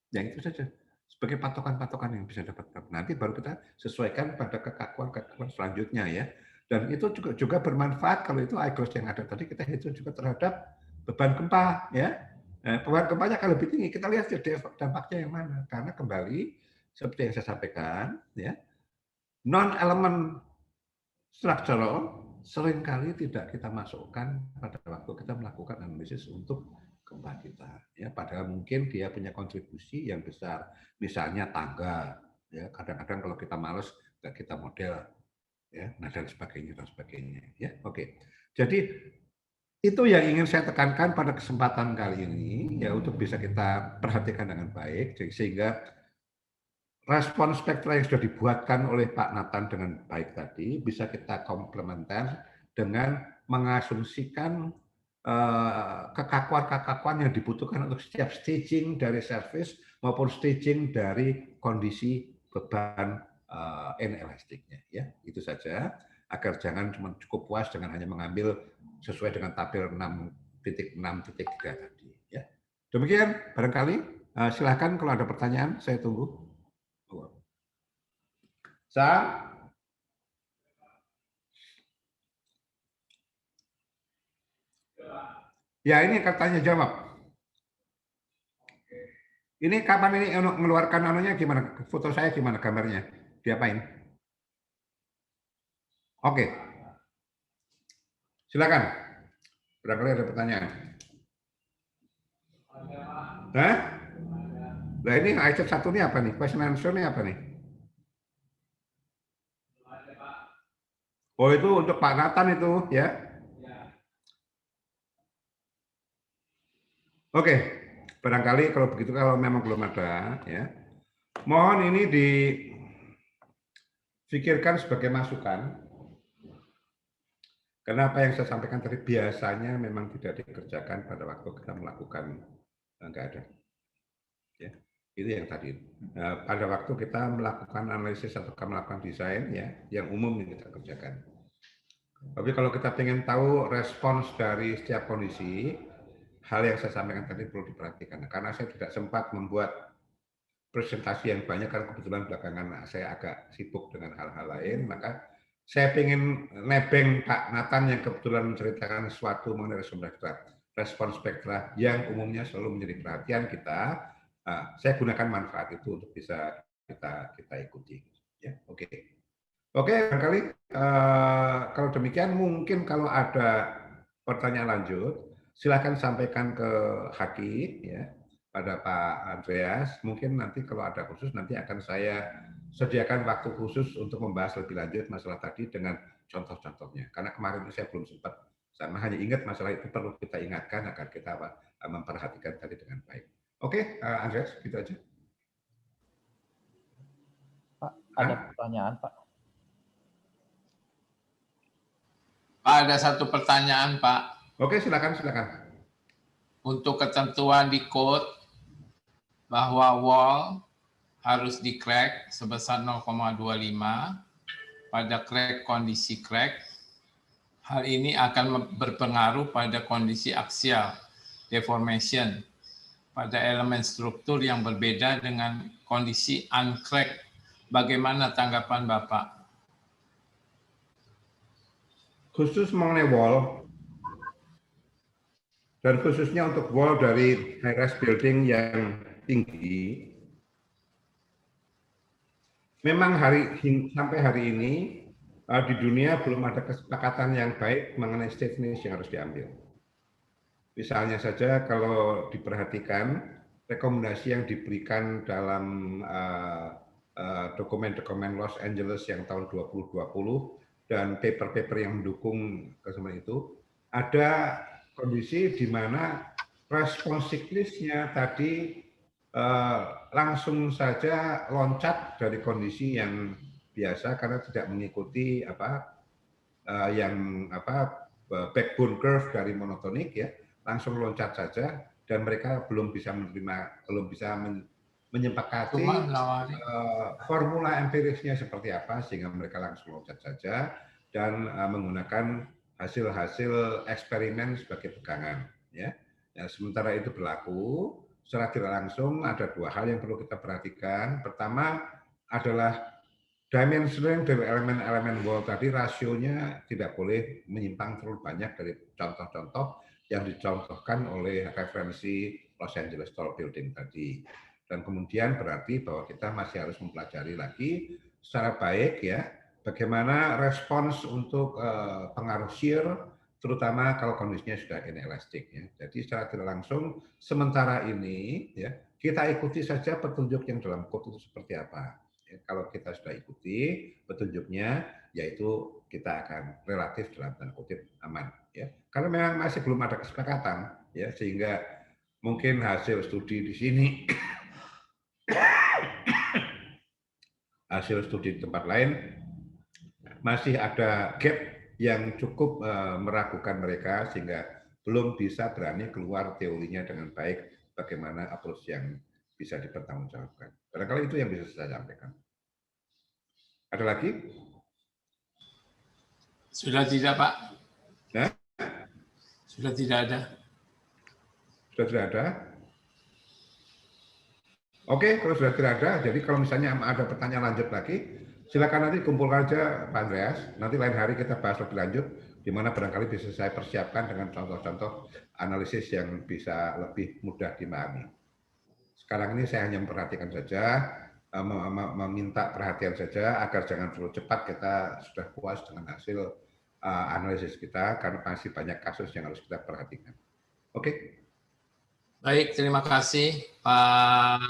Ya itu saja sebagai patokan-patokan yang bisa dapat. Nanti baru kita sesuaikan pada kekakuan selanjutnya ya. Dan itu juga bermanfaat kalau itu iGross yang ada tadi kita hitung juga terhadap beban gempa ya. Nah, beban gempanya kalau lebih tinggi kita lihat dampaknya yang mana. Karena kembali seperti yang saya sampaikan ya, non elemen structural seringkali tidak kita masukkan pada waktu kita melakukan analisis untuk gempa kita ya, padahal mungkin dia punya kontribusi yang besar, misalnya tangga ya, kadang-kadang kalau kita males nggak kita model ya, nah dan sebagainya ya. Oke, jadi itu yang ingin saya tekankan pada kesempatan kali ini ya, untuk bisa kita perhatikan dengan baik sehingga respon spektra yang sudah dibuatkan oleh Pak Nathan dengan baik tadi bisa kita komplementer dengan mengasumsikan kekakuan-kekakuan yang dibutuhkan untuk setiap staging dari service maupun staging dari kondisi beban inelastiknya. Ya, itu saja agar jangan cuma cukup puas dengan hanya mengambil sesuai dengan tabel 6.6.3 tadi. Ya, demikian barangkali. Silakan kalau ada pertanyaan, saya tunggu. Ya ini katanya jawab. Ini kapan ini mengeluarkan anunya gimana? Foto saya gimana gambarnya? Diapain? Oke. Silakan. Barangkali ada pertanyaan. Hah? Nah ini item satu ini apa nih? Question answer ini apa nih? Oh itu untuk Pak Nathan itu ya. Oke. Barangkali kalau begitu, kalau memang belum ada ya. Mohon ini dipikirkan sebagai masukan. Kenapa yang saya sampaikan tadi biasanya memang tidak dikerjakan pada waktu kita melakukan nggak ada. Ya, itu yang tadi. Nah, pada waktu kita melakukan analisis atau melakukan desain, ya, yang umum yang kita kerjakan. Tapi kalau kita ingin tahu respons dari setiap kondisi, hal yang saya sampaikan tadi perlu diperhatikan. Karena saya tidak sempat membuat presentasi yang banyak, karena kebetulan belakangan saya agak sibuk dengan hal-hal lain, maka saya ingin nebeng Pak Nathan yang kebetulan menceritakan sesuatu mengenai respon spektra yang umumnya selalu menjadi perhatian kita. Saya gunakan manfaat itu untuk bisa kita ikuti. Ya, oke. Oke, barangkali kalau demikian mungkin kalau ada pertanyaan lanjut, silakan sampaikan ke Haki, ya, pada Pak Andreas. Mungkin nanti kalau ada khusus nanti akan saya sediakan waktu khusus untuk membahas lebih lanjut masalah tadi dengan contoh-contohnya. Karena kemarin saya belum sempat, sama hanya ingat masalah itu perlu kita ingatkan agar kita memperhatikan tadi dengan baik. Oke, Andreas, gitu aja.
Pak, ada pertanyaan, Pak.
Pak, ada satu pertanyaan, Pak.
Oke, silakan.
Untuk ketentuan di code bahwa wall harus di crack sebesar 0,25 pada crack kondisi crack, hal ini akan berpengaruh pada kondisi aksial deformation pada elemen struktur yang berbeda dengan kondisi uncrack. Bagaimana tanggapan Bapak?
Khusus mengenai wall, dan khususnya untuk wall dari high-rise building yang tinggi, memang sampai hari ini di dunia belum ada kesepakatan yang baik mengenai stiffness yang harus diambil. Misalnya saja kalau diperhatikan rekomendasi yang diberikan dalam dokumen-dokumen Los Angeles yang tahun 2020 dan paper-paper yang mendukung kesempatan itu, ada kondisi di mana respons siklisnya tadi langsung saja loncat dari kondisi yang biasa karena tidak mengikuti backbone curve dari monotonik, ya, langsung loncat saja, dan mereka belum bisa menyepakati formula empirisnya seperti apa sehingga mereka langsung loncat saja dan menggunakan hasil-hasil eksperimen sebagai pegangan, ya. Nah, sementara itu berlaku secara tidak langsung ada dua hal yang perlu kita perhatikan. Pertama adalah dimensioning dari elemen-elemen wall tadi, rasionya tidak boleh menyimpang terlalu banyak dari contoh-contoh yang dicontohkan oleh referensi Los Angeles Tall Building tadi. Dan kemudian berarti bahwa kita masih harus mempelajari lagi secara baik, ya, bagaimana respons untuk pengaruh shear, terutama kalau kondisinya sudah inelastik, ya. Jadi secara tidak langsung sementara ini, ya, kita ikuti saja petunjuk yang dalam code itu seperti apa. Ya, kalau kita sudah ikuti petunjuknya, yaitu kita akan relatif dalam tanda kutip aman, ya. Karena memang masih belum ada kesepakatan, ya, sehingga mungkin hasil studi di sini hasil studi di tempat lain masih ada gap yang cukup meragukan mereka sehingga belum bisa berani keluar teorinya dengan baik bagaimana approach yang bisa dipertanggungjawabkan. Barangkali itu yang bisa saya sampaikan. Ada lagi?
Sudah tidak, Pak?
Nah?
Sudah tidak ada.
Sudah tidak ada? Oke, kalau sudah tidak ada, jadi kalau misalnya ada pertanyaan lanjut lagi, silakan nanti kumpulkan aja Pak Andreas. Nanti lain hari kita bahas lebih lanjut, di mana barangkali bisa saya persiapkan dengan contoh-contoh analisis yang bisa lebih mudah dimahami. Sekarang ini saya hanya memperhatikan saja, meminta perhatian saja agar jangan terlalu cepat kita sudah puas dengan hasil analisis kita, karena masih banyak kasus yang harus kita perhatikan. Oke.
Baik, terima kasih Pak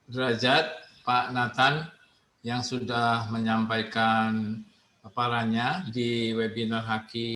Derajat, Pak Nathan yang sudah menyampaikan paparannya di webinar Haki